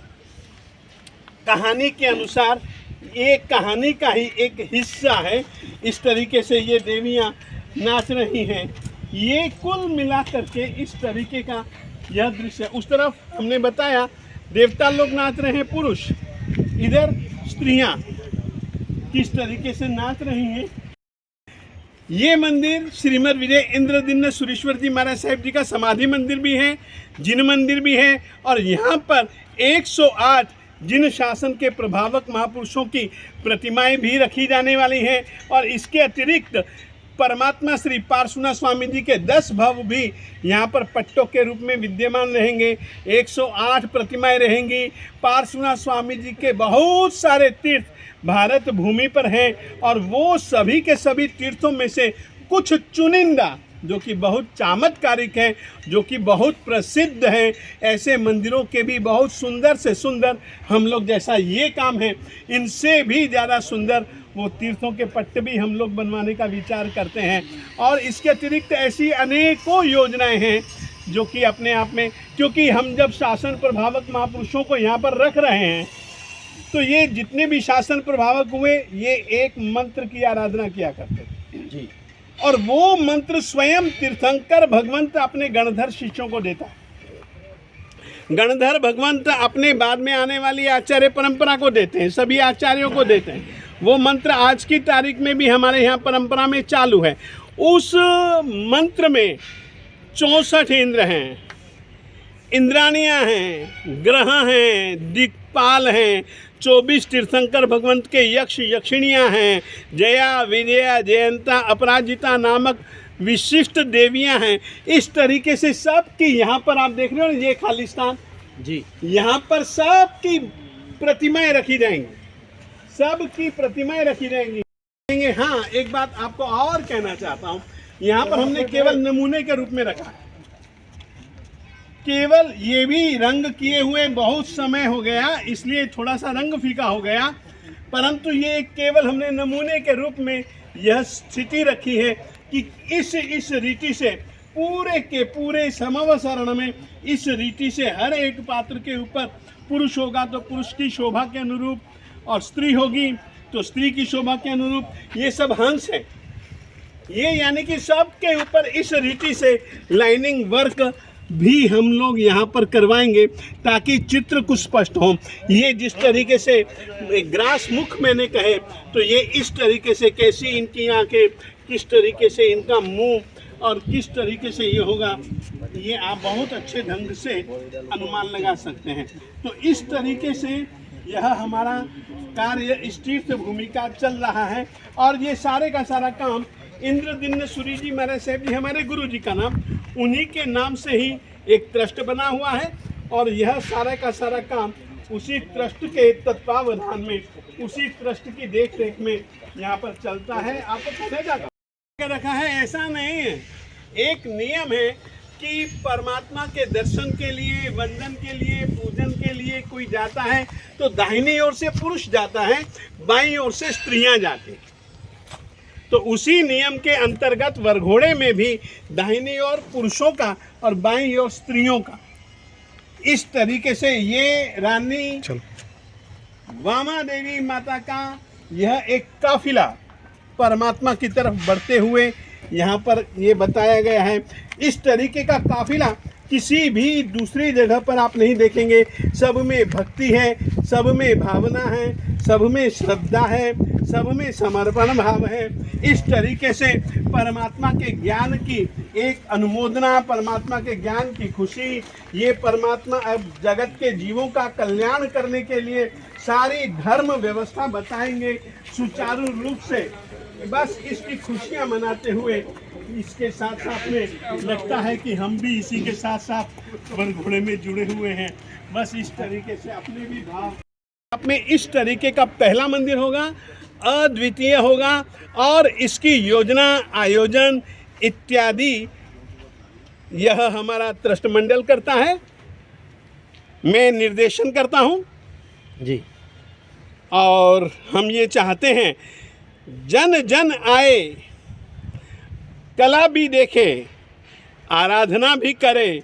कहानी के अनुसार ये कहानी का ही एक हिस्सा है। इस तरीके से ये देवियाँ नाच रही हैं, ये कुल मिला करके इस तरीके का यह दृश्य। उस तरफ हमने बताया देवता लोग नाच रहे हैं, पुरुष, इधर स्त्रियां किस तरीके से नाच रही हैं। ये मंदिर श्रीमद विजय इंद्रदिन्य सुरेश्वर जी महाराज साहिब जी का समाधि मंदिर भी है, जिन मंदिर भी है, और यहाँ पर 108 जिन शासन के प्रभावक महापुरुषों की प्रतिमाएं भी रखी जाने वाली हैं। और इसके अतिरिक्त परमात्मा श्री पार्श्वनाथ स्वामी जी के 10 भव भी यहाँ पर पट्टों के रूप में विद्यमान रहेंगे। 108 प्रतिमाएं रहेंगी। पार्श्वनाथ स्वामी जी के बहुत सारे तीर्थ भारत भूमि पर हैं और वो सभी के सभी तीर्थों में से कुछ चुनिंदा जो कि बहुत चमत्कारिक हैं, जो कि बहुत प्रसिद्ध हैं, ऐसे मंदिरों के भी बहुत सुंदर से सुंदर हम लोग जैसा ये काम है इनसे भी ज़्यादा सुंदर वो तीर्थों के पट्टे भी हम लोग बनवाने का विचार करते हैं। और इसके अतिरिक्त ऐसी अनेकों योजनाएं हैं जो कि अपने आप में, क्योंकि हम जब शासन प्रभावक महापुरुषों को यहाँ पर रख रहे हैं तो ये जितने भी शासन प्रभावक हुए ये एक मंत्र की आराधना किया करते थे जी। और वो मंत्र स्वयं तीर्थंकर भगवंत अपने गणधर शिष्यों को देता है। गणधर भगवंत अपने बाद में आने वाली आचार्य परंपरा को देते हैं, सभी आचार्यों को देते हैं। वो मंत्र आज की तारीख में भी हमारे यहाँ परंपरा में चालू है। उस मंत्र में 64 इंद्र हैं, इंद्राणियाँ हैं, ग्रह हैं, दिक्पाल हैं, 24 तीर्थंकर भगवंत के यक्ष यक्षिणियाँ हैं, जया विजया जयंता अपराजिता नामक विशिष्ट देवियाँ हैं। इस तरीके से सबकी यहाँ पर आप देख रहे हो ना, ये खालिस्तान जी, यहाँ पर सबकी प्रतिमाएं रखी जाएंगी, सबकी प्रतिमाएं रखी जाएंगी। हाँ, एक बात आपको और कहना चाहता हूँ, यहाँ पर हमने केवल नमूने के रूप में रखा है। केवल ये भी रंग किए हुए बहुत समय हो गया, इसलिए थोड़ा सा रंग फीका हो गया, परंतु ये केवल हमने नमूने के रूप में यह स्थिति रखी है कि इस रीति से पूरे के पूरे समवसरण में इस रीति से हर एक पात्र के ऊपर पुरुष होगा तो पुरुष की शोभा के अनुरूप, और स्त्री होगी तो स्त्री की शोभा के अनुरूप ये सब हंस है। ये यानी कि सबके ऊपर इस रीति से लाइनिंग वर्क भी हम लोग यहाँ पर करवाएंगे ताकि चित्र कुछ स्पष्ट हो। ये जिस तरीके से ग्रास मुख मैंने कहे तो ये इस तरीके से कैसी इनकी आंखें, किस तरीके से इनका मुंह और किस तरीके से ये होगा, ये आप बहुत अच्छे ढंग से अनुमान लगा सकते हैं। तो इस तरीके से यह हमारा कार्य इस तीर्थ भूमि का चल रहा है। और ये सारे का सारा काम इंद्रदिम्न सूरी जी महाराज साहब जी हमारे गुरु जी का नाम, उन्हीं के नाम से ही एक ट्रस्ट बना हुआ है और यह सारा का सारा काम उसी ट्रस्ट के तत्वावधान में, उसी ट्रस्ट की देख रेख में यहाँ पर चलता है। आपको पता जाएगा रखा है, ऐसा नहीं है। एक नियम है कि परमात्मा के दर्शन के लिए, वंदन के लिए, पूजन के लिए कोई जाता है तो दाहिनी ओर से पुरुष जाता है, बाईं ओर से स्त्रियां जाती हैं। तो उसी नियम के अंतर्गत वरघोड़े में भी दाहिनी ओर पुरुषों का और बाईं ओर स्त्रियों का, इस तरीके से ये रानी वामा देवी माता का यह एक काफिला परमात्मा की तरफ बढ़ते हुए यहाँ पर ये बताया गया है। इस तरीके का काफिला किसी भी दूसरी जगह पर आप नहीं देखेंगे। सब में भक्ति है, सब में भावना है, सब में श्रद्धा है, सब में समर्पण भाव है। इस तरीके से परमात्मा के ज्ञान की एक अनुमोदना, परमात्मा के ज्ञान की खुशी, ये परमात्मा अब जगत के जीवों का कल्याण करने के लिए सारी धर्म व्यवस्था बताएंगे सुचारू रूप से। बस इसकी खुशियाँ मनाते हुए इसके साथ साथ में लगता है कि हम भी इसी के साथ साथ वरघोड़े में जुड़े हुए हैं। बस इस तरीके से अपने भी भाव आप में इस तरीके का पहला मंदिर होगा, अद्वितीय होगा और इसकी योजना, आयोजन इत्यादि यह हमारा ट्रस्ट मंडल करता है। मैं निर्देशन करता हूँ जी। और हम ये चाहते हैं जन जन आए, कला भी देखे, आराधना भी करे,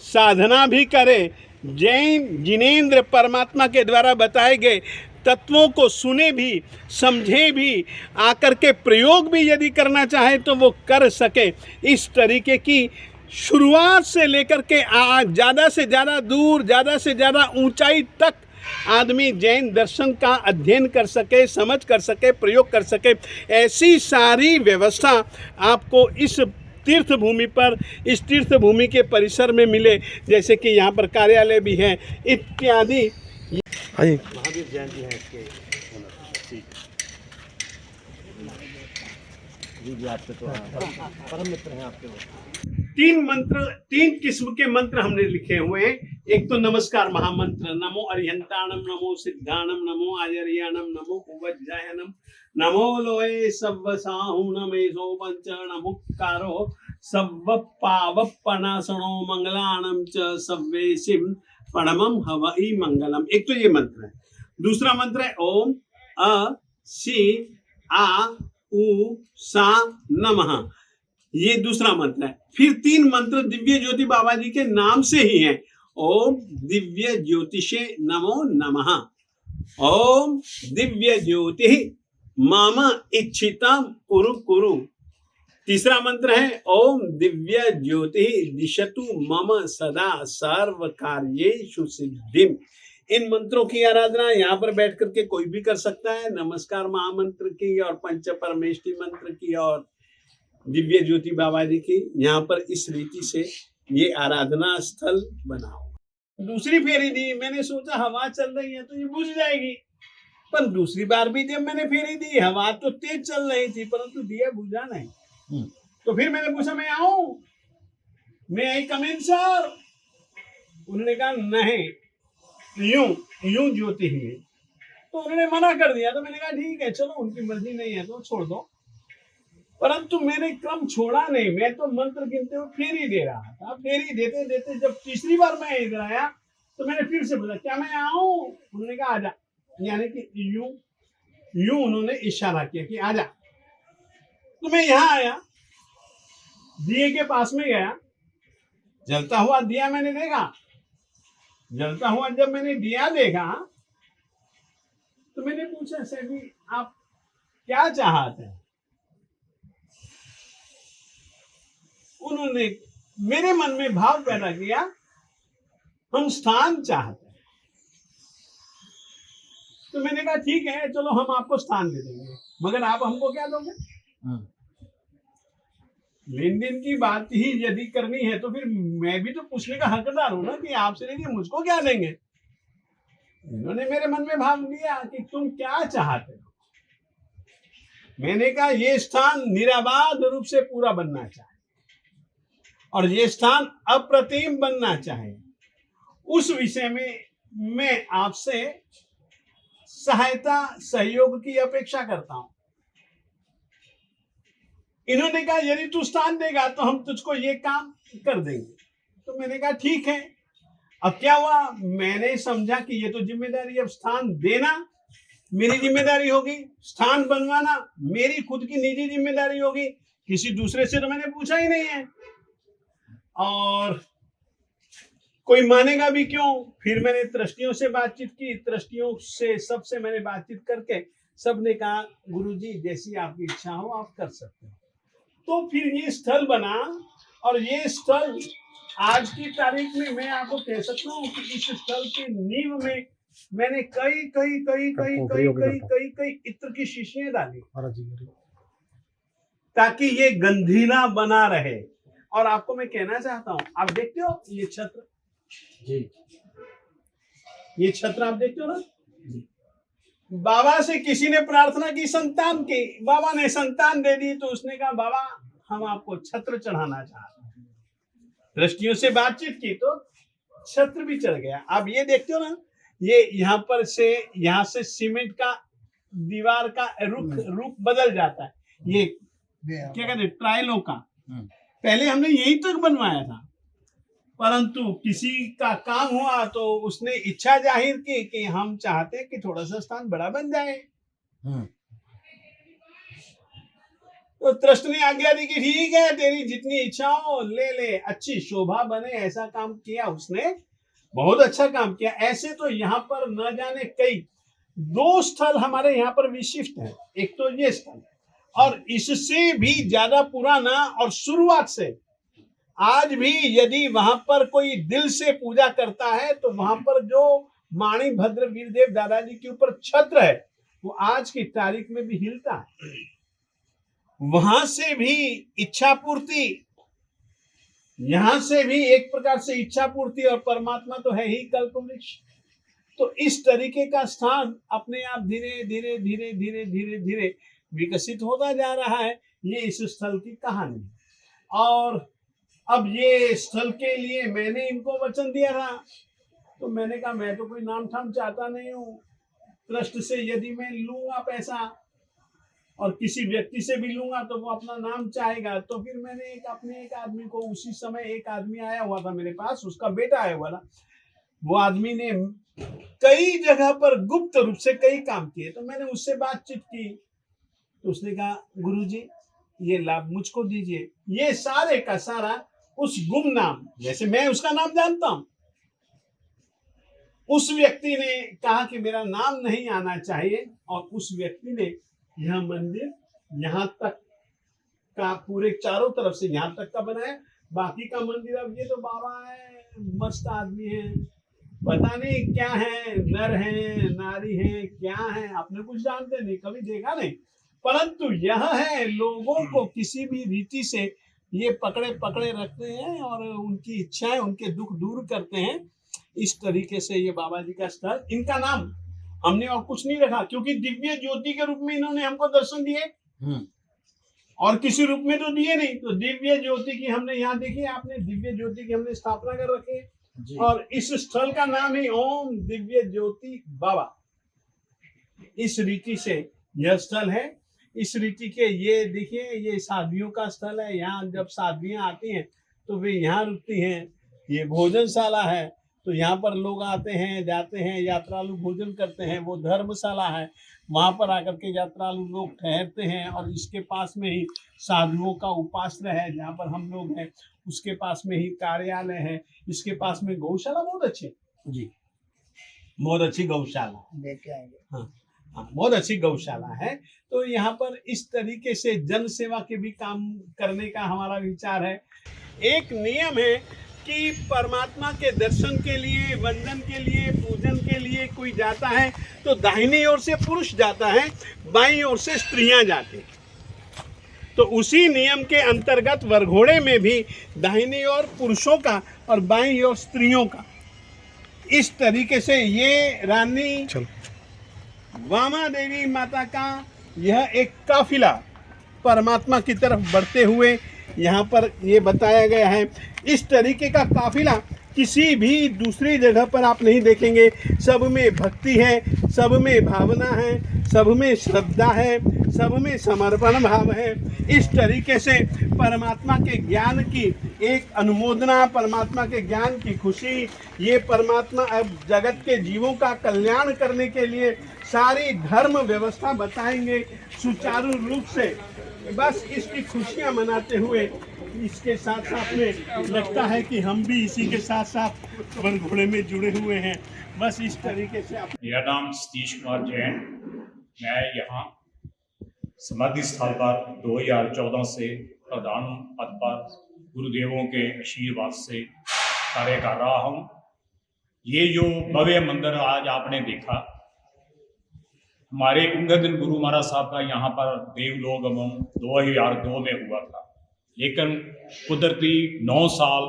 साधना भी करे, जैन जिनेंद्र परमात्मा के द्वारा बताए गए तत्वों को सुने भी, समझे भी, आकर के प्रयोग भी यदि करना चाहे तो वो कर सके। इस तरीके की शुरुआत से लेकर के ज़्यादा से ज़्यादा दूर, ज़्यादा से ज़्यादा ऊंचाई तक आदमी जैन दर्शन का अध्ययन कर सके, समझ कर सके, प्रयोग कर सके, ऐसी सारी व्यवस्था आपको इस तीर्थ भूमि पर, इस तीर्थ भूमि के परिसर में मिले। जैसे कि यहाँ पर कार्यालय भी है इत्यादि। महावीर जयंती है इसके। जी जी, आपके तो परम मित्र हैं आपके वो। तीन किस्म के मंत्र हमने लिखे हुए हैं। एक तो नमस्कार महामंत्र, नमो अरिहंताणम, नमो सिद्धाणम, नमो आयर्याणम, नमो कुवज्जायनम, नमो लोए सव्व साहुणमेशो पंच, नमुक्कारो सव्व पावप्पनासनो मंगलाणम च सव्वेसिम परमम हवई मंगलम। एक तो ये मंत्र है। दूसरा मंत्र है ओम अ सी आ उ सा नमः, ये दूसरा मंत्र है। फिर तीन मंत्र दिव्य ज्योति बाबा जी के नाम से ही हैं। ओम दिव्य ज्योतिषे नमो नमः, ओम दिव्य ज्योति मम इच्छितम कुरु कुरु। तीसरा मंत्र है ओम दिव्य ज्योति दिशतु मम सदा सर्व कार्येषु सिद्धिम। इन मंत्रों की आराधना यहाँ पर बैठ करके कोई भी कर सकता है। नमस्कार महामंत्र की और पंच परमेष्टि मंत्र की और दिव्य ज्योति बाबा जी की, यहाँ पर इस रीति से ये आराधना स्थल बनाओ। दूसरी फेरी दी, मैंने सोचा हवा चल रही है तो ये बुझ जाएगी, पर दूसरी बार भी जब मैंने फेरी दी हवा तो तेज चल रही थी परंतु दिया बुझा नहीं। तो फिर मैंने पूछा मैं आऊं, मैं आई कम इन सर? उन्होंने कहा नहीं, यूं ज्योति ही है। तो उन्होंने मना कर दिया। तो मैंने कहा ठीक है चलो, उनकी मर्जी नहीं है तो छोड़ दो। परंतु मैंने क्रम छोड़ा नहीं, मैं तो मंत्र गिनते हुए फेरी दे रहा था। फेरी देते देते जब तीसरी बार मैं इधर आया तो मैंने फिर से बोला क्या मैं आऊं? उन्होंने कहा आजा, यानी कि यूं उन्होंने इशारा किया कि आजा। तो मैं यहाँ आया, दिए के पास में गया, जलता हुआ दिया मैंने देखा। जलता हुआ जब मैंने दिया देखा तो मैंने पूछा सर जी आप क्या चाहते हैं? उन्होंने मेरे मन में भाव पैदा किया हम स्थान चाहते हैं। तो मैंने कहा ठीक है चलो हम आपको स्थान दे देंगे, मगर आप हमको क्या दोगे? लेन देन की बात ही यदि करनी है तो फिर मैं भी तो पूछने का हकदार हूं ना कि आपसे लेके मुझको क्या देंगे। इन्होंने मेरे मन में भाव लिया कि तुम क्या चाहते हो। मैंने कहा ये स्थान निराबाद रूप से पूरा बनना चाहिए और ये स्थान अप्रतिम बनना चाहिए। उस विषय में मैं आपसे सहायता सहयोग की अपेक्षा करता हूं। इन्होंने कहा यदि तू स्थान देगा तो हम तुझको ये काम कर देंगे। तो मैंने कहा ठीक है। अब क्या हुआ, मैंने समझा कि ये तो जिम्मेदारी, अब स्थान देना मेरी जिम्मेदारी होगी, स्थान बनवाना मेरी खुद की निजी जिम्मेदारी होगी, किसी दूसरे से तो मैंने पूछा ही नहीं है और कोई मानेगा भी क्यों। फिर मैंने ट्रस्टियों से बातचीत की, ट्रस्टियों से सबसे मैंने बातचीत करके सबने कहा गुरुजी जैसी आपकी इच्छा हो आप कर सकते हो। तो फिर ये स्थल बना और ये स्थल आज की तारीख में मैं आपको कह सकता हूँ कि इस स्थल की नींव में मैंने कई कई कई कई कई कई कई कई इत्र की शीशियां डाली ताकि ये गंधीला बना रहे। और आपको मैं कहना चाहता हूँ, आप देखते हो ये छत्र जी, ये छत्र आप देखते हो ना, बाबा से किसी ने प्रार्थना की संतान की, बाबा ने संतान दे दी। तो उसने कहा बाबा हम आपको छत्र चढ़ाना चाहते हैं। ट्रस्टियों से बातचीत की तो छत्र भी चढ़ गया। आप ये देखते हो ना, ये यहाँ से सीमेंट का दीवार का रुख बदल जाता है। ये क्या कहते हैं ट्रायलों का, पहले हमने यही तक बनवाया था परंतु किसी का काम हुआ तो उसने इच्छा जाहिर की कि हम चाहते हैं कि थोड़ा सा स्थान बड़ा बन जाए। तो ट्रस्ट ने आज्ञा दी कि ठीक है तेरी जितनी इच्छा हो ले ले, अच्छी शोभा बने ऐसा काम किया उसने, बहुत अच्छा काम किया। ऐसे तो यहाँ पर न जाने कई 2 स्थल हमारे यहाँ पर विशिष्ट है। एक तो ये स्थल और इससे भी ज्यादा पुराना और शुरुआत से आज भी यदि वहां पर कोई दिल से पूजा करता है तो वहां पर जो माणी भद्र वीरदेव दादाजी के ऊपर छत्र है वो आज की तारीख में भी हिलता है। वहां से भी इच्छा पूर्ति, यहां से भी एक प्रकार से इच्छा पूर्ति और परमात्मा तो है ही कल्पवृक्ष। तो इस तरीके का स्थान अपने आप धीरे धीरे धीरे धीरे धीरे धीरे विकसित होता जा रहा है। ये इस स्थल की कहानी है। और अब ये स्थल के लिए मैंने इनको वचन दिया था, तो मैंने कहा मैं तो कोई नाम ठाम चाहता नहीं हूँ। ट्रस्ट से यदि मैं लूंगा पैसा और किसी व्यक्ति से भी लूंगा तो वो अपना नाम चाहेगा, तो फिर मैंने एक आदमी को, उसी समय एक आदमी आया हुआ था मेरे पास, उसका बेटा आया हुआ था। वो आदमी ने कई जगह पर गुप्त रूप से कई काम किए, तो मैंने उससे बातचीत की। तो उसने कहा गुरुजी ये लाभ मुझको दीजिए। ये सारे का सारा उस गुमनाम, जैसे मैं उसका नाम जानता हूं, उस व्यक्ति ने कहा कि मेरा नाम नहीं आना चाहिए, और उस व्यक्ति ने यह मंदिर यहाँ तक का पूरे चारों तरफ से यहाँ तक का बनाया। बाकी का मंदिर, अब ये तो बाबा है, मस्त आदमी है, पता नहीं क्या है, नर है नारी है क्या है, आपने कुछ जानते नहीं, कभी देखा नहीं, परंतु यह है लोगों को किसी भी रीति से ये पकड़े पकड़े रखते हैं और उनकी इच्छाएं, उनके दुख दूर करते हैं। इस तरीके से ये बाबा जी का स्थल, इनका नाम हमने और कुछ नहीं रखा, क्योंकि दिव्य ज्योति के रूप में इन्होंने हमको दर्शन दिए और किसी रूप में तो दिए नहीं। तो दिव्य ज्योति की हमने यहाँ देखी, आपने दिव्य ज्योति की हमने स्थापना कर रखी है, और इस स्थल का नाम है ओम दिव्य ज्योति बाबा। इस रीति से यह स्थल है। इस रीति के ये देखिए, ये साधुओं का स्थल है। यहाँ जब साधुआं आती हैं तो वे यहाँ रुकती हैं। ये भोजनशाला है, तो यहाँ पर लोग आते हैं, जाते हैं, यात्रालु भोजन करते हैं। वो धर्मशाला है, वहाँ पर आकर के यात्रालु लोग ठहरते हैं। और इसके पास में ही साधुओं का उपाश्रय है, जहाँ पर हम लोग हैं। उसके पास में ही कार्यालय है। इसके पास में गौशाला बहुत अच्छी जी, बहुत अच्छी गौशाला देख के आएंगे। हाँ, बहुत अच्छी गौशाला है। तो यहाँ पर इस तरीके से जन सेवा के भी काम करने का हमारा विचार है। एक नियम है कि परमात्मा के दर्शन के लिए, वंदन के लिए, पूजन के लिए कोई जाता है तो दाहिनी ओर से पुरुष जाता है, बाईं ओर से स्त्रियां जाती हैं। तो उसी नियम के अंतर्गत वरघोड़े में भी दाहिनी ओर पुरुषों का और बाईं ओर स्त्रियों का, इस तरीके से ये रानी वामा देवी माता का यह एक काफिला परमात्मा की तरफ बढ़ते हुए यहाँ पर ये बताया गया है। इस तरीके का काफिला किसी भी दूसरी जगह पर आप नहीं देखेंगे। सब में भक्ति है, सब में भावना है, सब में श्रद्धा है, सब में समर्पण भाव है। इस तरीके से परमात्मा के ज्ञान की एक अनुमोदना, परमात्मा के ज्ञान की खुशी, ये परमात्मा अब जगत के जीवों का कल्याण करने के लिए सारी धर्म व्यवस्था बताएंगे सुचारू रूप से। बस इसकी खुशियाँ मनाते हुए इसके साथ साथ में लगता है कि हम भी इसी के साथ साथ वरघोड़े में जुड़े हुए हैं। बस इस तरीके से मेरा नाम सतीश कुमार जैन, मैं यहाँ समाधि स्थल पर 2014 से प्रधान पद पर गुरुदेवों के आशीर्वाद से कार्य कर रहा हूँ। ये जो भव्य मंदिर आज आपने देखा, हमारे उंगदिन गुरु महाराज साहब का यहाँ पर देवलोकगमन 2002 में हुआ था, लेकिन कुदरती 9 साल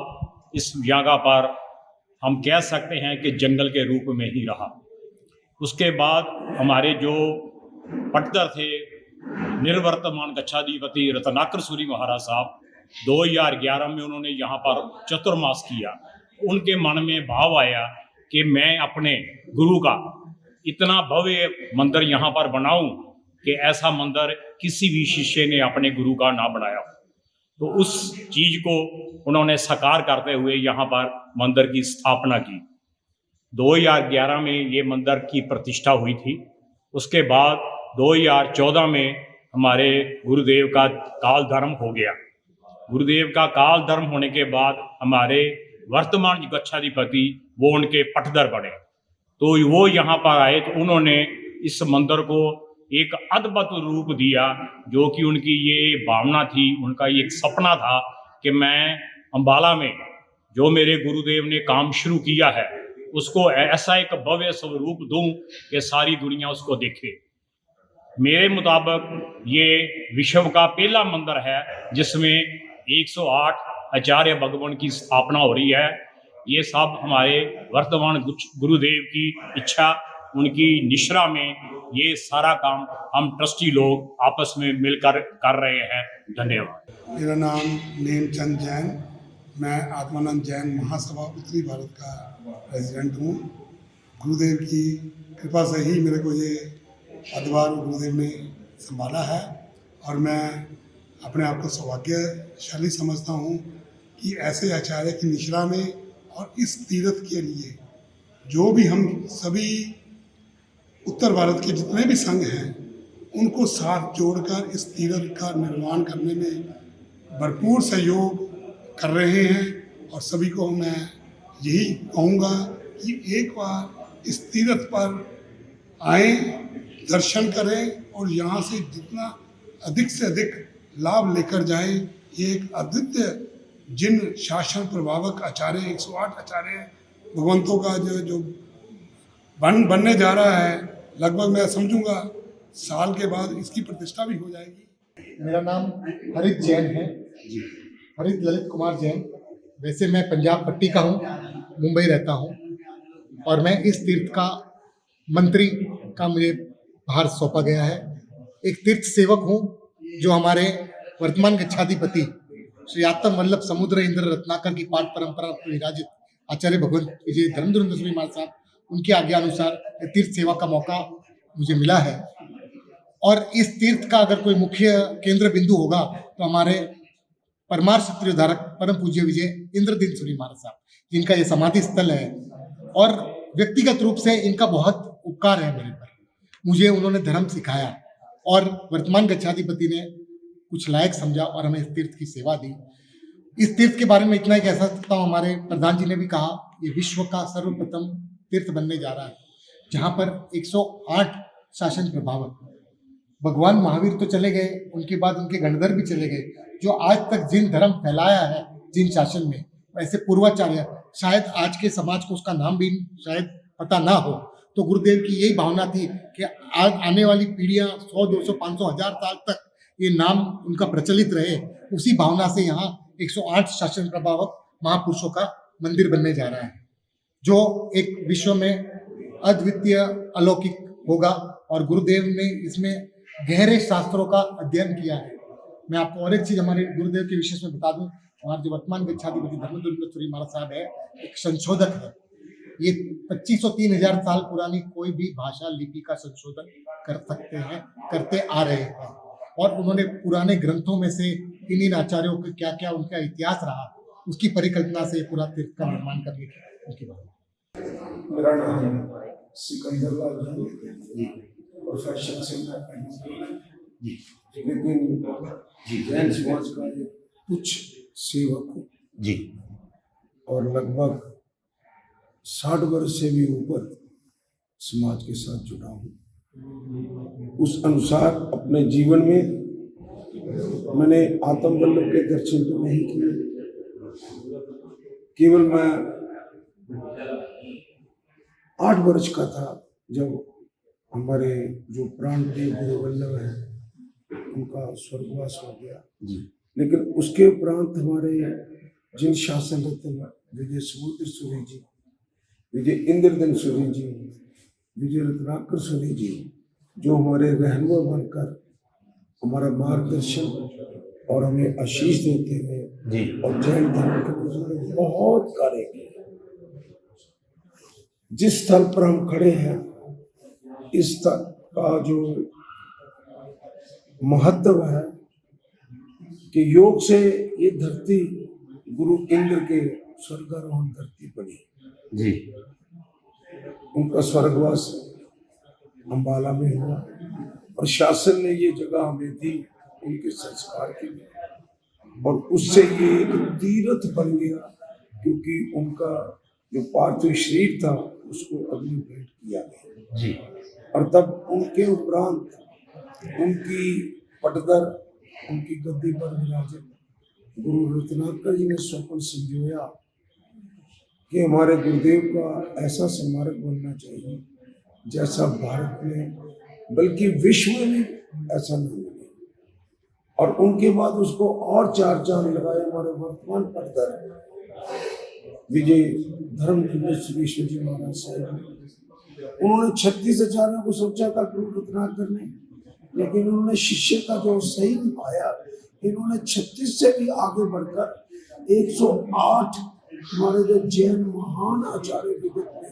इस जगह पर हम कह सकते हैं कि जंगल के रूप में ही रहा। उसके बाद हमारे जो पटदर थे, निर्वर्तमान गच्छाधिपति रत्नाकर सूरी महाराज साहब, 2011 में उन्होंने यहाँ पर चतुर्मास किया। उनके मन में भाव आया कि मैं अपने गुरु का इतना भव्य मंदिर यहाँ पर बनाऊं कि ऐसा मंदिर किसी भी शिष्य ने अपने गुरु का ना बनाया। तो उस चीज को उन्होंने साकार करते हुए यहाँ पर मंदिर की स्थापना की। 2011 में ये मंदिर की प्रतिष्ठा हुई थी। उसके बाद 2014 में हमारे गुरुदेव का काल धर्म हो गया। गुरुदेव का काल धर्म होने के बाद हमारे वर्तमान गच्छाधिपति वो उनके पटदर बने। तो वो यहाँ पर आए तो उन्होंने इस मंदिर को एक अद्भुत रूप दिया, जो कि उनकी ये भावना थी, उनका ये एक सपना था कि मैं अम्बाला में जो मेरे गुरुदेव ने काम शुरू किया है उसको ऐसा एक भव्य स्वरूप दूं कि सारी दुनिया उसको देखे। मेरे मुताबिक ये विश्व का पहला मंदिर है जिसमें 108 आचार्य भगवान की स्थापना हो रही है। ये सब हमारे वर्तमान गुरुदेव की इच्छा, उनकी निश्रा में ये सारा काम हम ट्रस्टी लोग आपस में मिलकर कर रहे हैं। धन्यवाद। मेरा नाम नेमचंद जैन, मैं आत्मानंद जैन महासभा उत्तरी भारत का प्रेसिडेंट हूँ। गुरुदेव की कृपा से ही मेरे को ये पदभार गुरुदेव ने संभाला है और मैं अपने आप को सौभाग्यशाली समझता हूँ कि ऐसे आचार्य की निश्रा में और इस तीर्थ के लिए जो भी हम सभी उत्तर भारत के जितने भी संघ हैं उनको साथ जोड़कर इस तीर्थ का निर्माण करने में भरपूर सहयोग कर रहे हैं। और सभी को मैं यही कहूँगा कि एक बार इस तीर्थ पर आएं, दर्शन करें और यहाँ से जितना अधिक से अधिक लाभ लेकर जाएं। ये एक अद्वितीय जिन शासन प्रभावक आचार्य 108 आचार्य भगवंतों का जो बनने जा रहा है, लगभग मैं समझूंगा साल के बाद इसकी प्रतिष्ठा भी हो जाएगी। मेरा नाम हरित जैन है, हरित ललित कुमार जैन। वैसे मैं पंजाब पट्टी का हूँ, मुंबई रहता हूँ और मैं इस तीर्थ का मंत्री का मुझे भार सौंपा गया है। एक तीर्थ सेवक हूँ जो हमारे वर्तमान गच्छाधिपति श्री आत्म वल्लभ समुद्र इंद्र रत्नाकर की पाठ परंपरा पर विराजित आचार्य भगवंत विजय धर्मधुरंधर स्वामी महाराज साहब, उनकी आज्ञा अनुसार तीर्थ सेवा का मौका मुझे मिला है। और इस तीर्थ का अगर कोई मुख्य केंद्र बिंदु होगा तो हमारे परमार्थ क्षत्रियोद्धारक परम पूज्य विजय इंद्रदीन सूरी महाराज साहब, जिनका ये समाधि स्थल है। और व्यक्तिगत रूप से इनका बहुत उपकार है मेरे पर। मुझे उन्होंने धर्म सिखाया और वर्तमान गच्छाधिपति ने कुछ लायक समझा और हमें इस तीर्थ की सेवा दी। इस तीर्थ के बारे में इतना ही कह सकता हूँ, हमारे प्रधान जी ने भी कहा, ये विश्व का सर्वप्रथम तीर्थ बनने जा रहा है, जहाँ पर 108 शासन प्रभावक। भगवान महावीर तो चले गए, उनके बाद उनके गणधर भी चले गए, जो आज तक जिन धर्म फैलाया है जिन शासन में, वैसे पूर्वाचार्य, शायद आज के समाज को उसका नाम भी शायद पता ना हो। तो गुरुदेव की यही भावना थी कि आज आने वाली पीढ़ियां 100, 200, 500, 1000 साल तक ये नाम उनका प्रचलित रहे। उसी भावना से यहाँ 108 शासन प्रभावक महापुरुषों का मंदिर बनने जा रहा है, जो एक विश्व में अद्वितीय अलौकिक होगा। और गुरुदेव ने इसमें गहरे शास्त्रों का अध्ययन किया है। मैं आपको और एक चीज हमारे गुरुदेव के विशेष में बता दूं, हमारे जो वर्तमान गच्छाधिपति धर्मधुरंधर सूरी महाराज साहब है, एक संशोधक है। ये 2500-3000 साल पुरानी कोई भी भाषा लिपि का संशोधन कर सकते हैं, करते आ रहे हैं। और उन्होंने पुराने ग्रंथों में से इन आचार्यों के क्या क्या उनका इतिहास रहा, उसकी परिकल्पना से पूरा तीर्थ का निर्माण करने की उनकी बात। मेरा नाम सिकंदर लाल जी, प्रोफेशन से मैं जी, लेकिन जैन समाज का एक कुछ सेवक हूँ जी, और लगभग 60 वर्ष से भी ऊपर समाज के साथ जुड़ा हूँ। उस अनुसार अपने जीवन में मैंने आत्म वल्लभ के दर्शन तो नहीं किए, केवल मैं 8 वर्ष का था जब हमारे जो प्राण प्रिय गुरु वल्लभ है उनका स्वर्गवास हो गया। लेकिन उसके उपरांत हमारे जिन शासन रत्न विजय समुद्र सूरी जी, विजय इंद्रदीन सूरी जी, विजय रत्नाकर सूरी जी, जो हमारे रहनुमा बनकर हमारा मार्गदर्शन और हमें आशीष देते हैं और जैन धर्म के लिए बहुत कार्य किए। जिस स्थल पर हम खड़े हैं, इस स्थल का जो महत्व है कि योग से ये धरती गुरु इंद्र के स्वर्गारोहण धरती बनी जी। उनका स्वर्गवास अंबाला में हुआ और शासन ने ये जगह हमें दी उनके संस्कार के लिए, और उससे ये एक तीर्थ बन गया, क्योंकि उनका जो पार्थिव शरीर था उसको अग्नि भेंट किया गया जी। और तब उनके उपरांत उनकी पटदर, उनकी गद्दी पर विराजित गुरु रत्नाकर जी ने स्वप्न संजोया कि हमारे गुरुदेव का ऐसा स्मारक बनना चाहिए जैसा भारत में बल्कि विश्व में भी ऐसा नहीं बने। और उनके बाद उसको और 4 चांद लगाए हमारे वर्तमान पटदर विजय धर्मधुरंधर सूरी जी महाराज साहब ने। उन्होंने 36 आचार्यों को सोचा था रत्ना करने, लेकिन उन्होंने शिष्य का जो सही निभाया। इन्होंने 36 से भी आगे बढ़कर 108 हमारे जो जैन महान आचार्य जगत में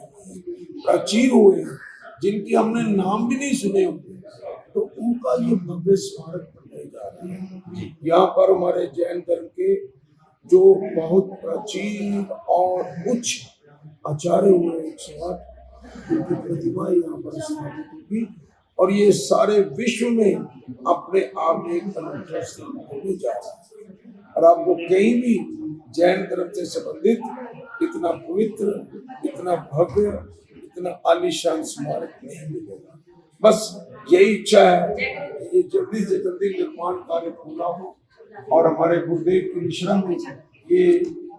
प्राचीन हुए हैं, जिनकी हमने नाम भी नहीं सुने होंगे, तो उनका ये भव्य स्मारक बनने जा रहा है। यहाँ पर हमारे जैन धर्म के जो बहुत प्राचीन और उच्च आचार्य हुए 108 उनकी प्रतिमा यहाँ पर स्थापित होगी और ये सारे विश्व में अपने आप में एक अनूठा स्थान होने जा रहा है। और आपको कहीं भी जैन धर्म से संबंधित इतना पवित्र, इतना भव्य, इतना आलीशान स्मारक नहीं मिलेगा। बस यही इच्छा है, ये जल्दी से जल्दी निर्माण कार्य पूरा हो और हमारे गुरुदेव की निश्रा में ये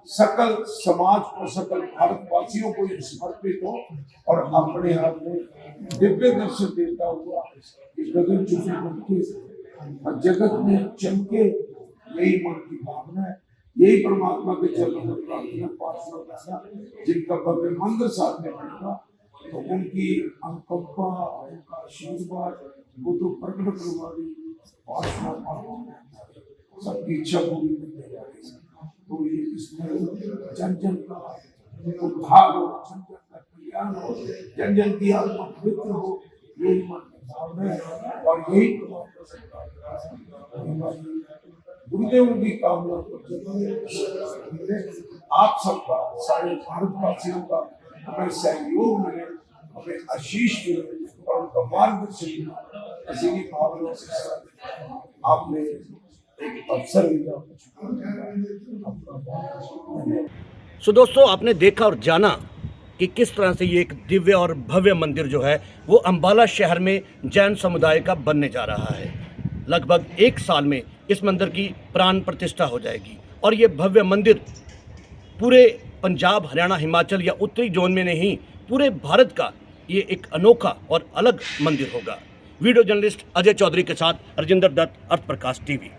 सकल समाज को, सकल भारतवासियों को ये समर्पित हो और अपने आप में दिव्य दर्शन देता हुआ गगन चुके बनके और जगत में चमके, यही मन की भावना है। यही परमात्मा के चरणों में प्रार्थना पार्षद जिनका भव्य मंदिर साथ में बनेगा, तो उनकी अनुकंपा, उनका आशीर्वाद वो तो प्रकट करवाई सबकी इच्छा पूरी करने वाली। तो ये इसमें जन जन का उद्धार हो, जन जन का कल्याण हो, जन जन की आत्मा पवित्र हो, यही मन की भावना है और यही गुरुदेव की कामना को आप सबका, सारे भारतवासियों का हमें सहयोग मिले, हमें आशीष मिले और उनका मार्गदर्शन मिले। ऐसी ही भावना के साथ आपने एक अवसर दिया। सो दोस्तों, आपने देखा और जाना कि किस तरह से ये एक दिव्य और भव्य मंदिर जो है वो अम्बाला शहर में जैन समुदाय का बनने जा रहा है। लगभग 1 साल में इस मंदिर की प्राण प्रतिष्ठा हो जाएगी और ये भव्य मंदिर पूरे पंजाब, हरियाणा, हिमाचल या उत्तरी जोन में नहीं, पूरे भारत का ये एक अनोखा और अलग मंदिर होगा। वीडियो जर्नलिस्ट अजय चौधरी के साथ राजेंद्र दत्त, अर्थ प्रकाश टीवी।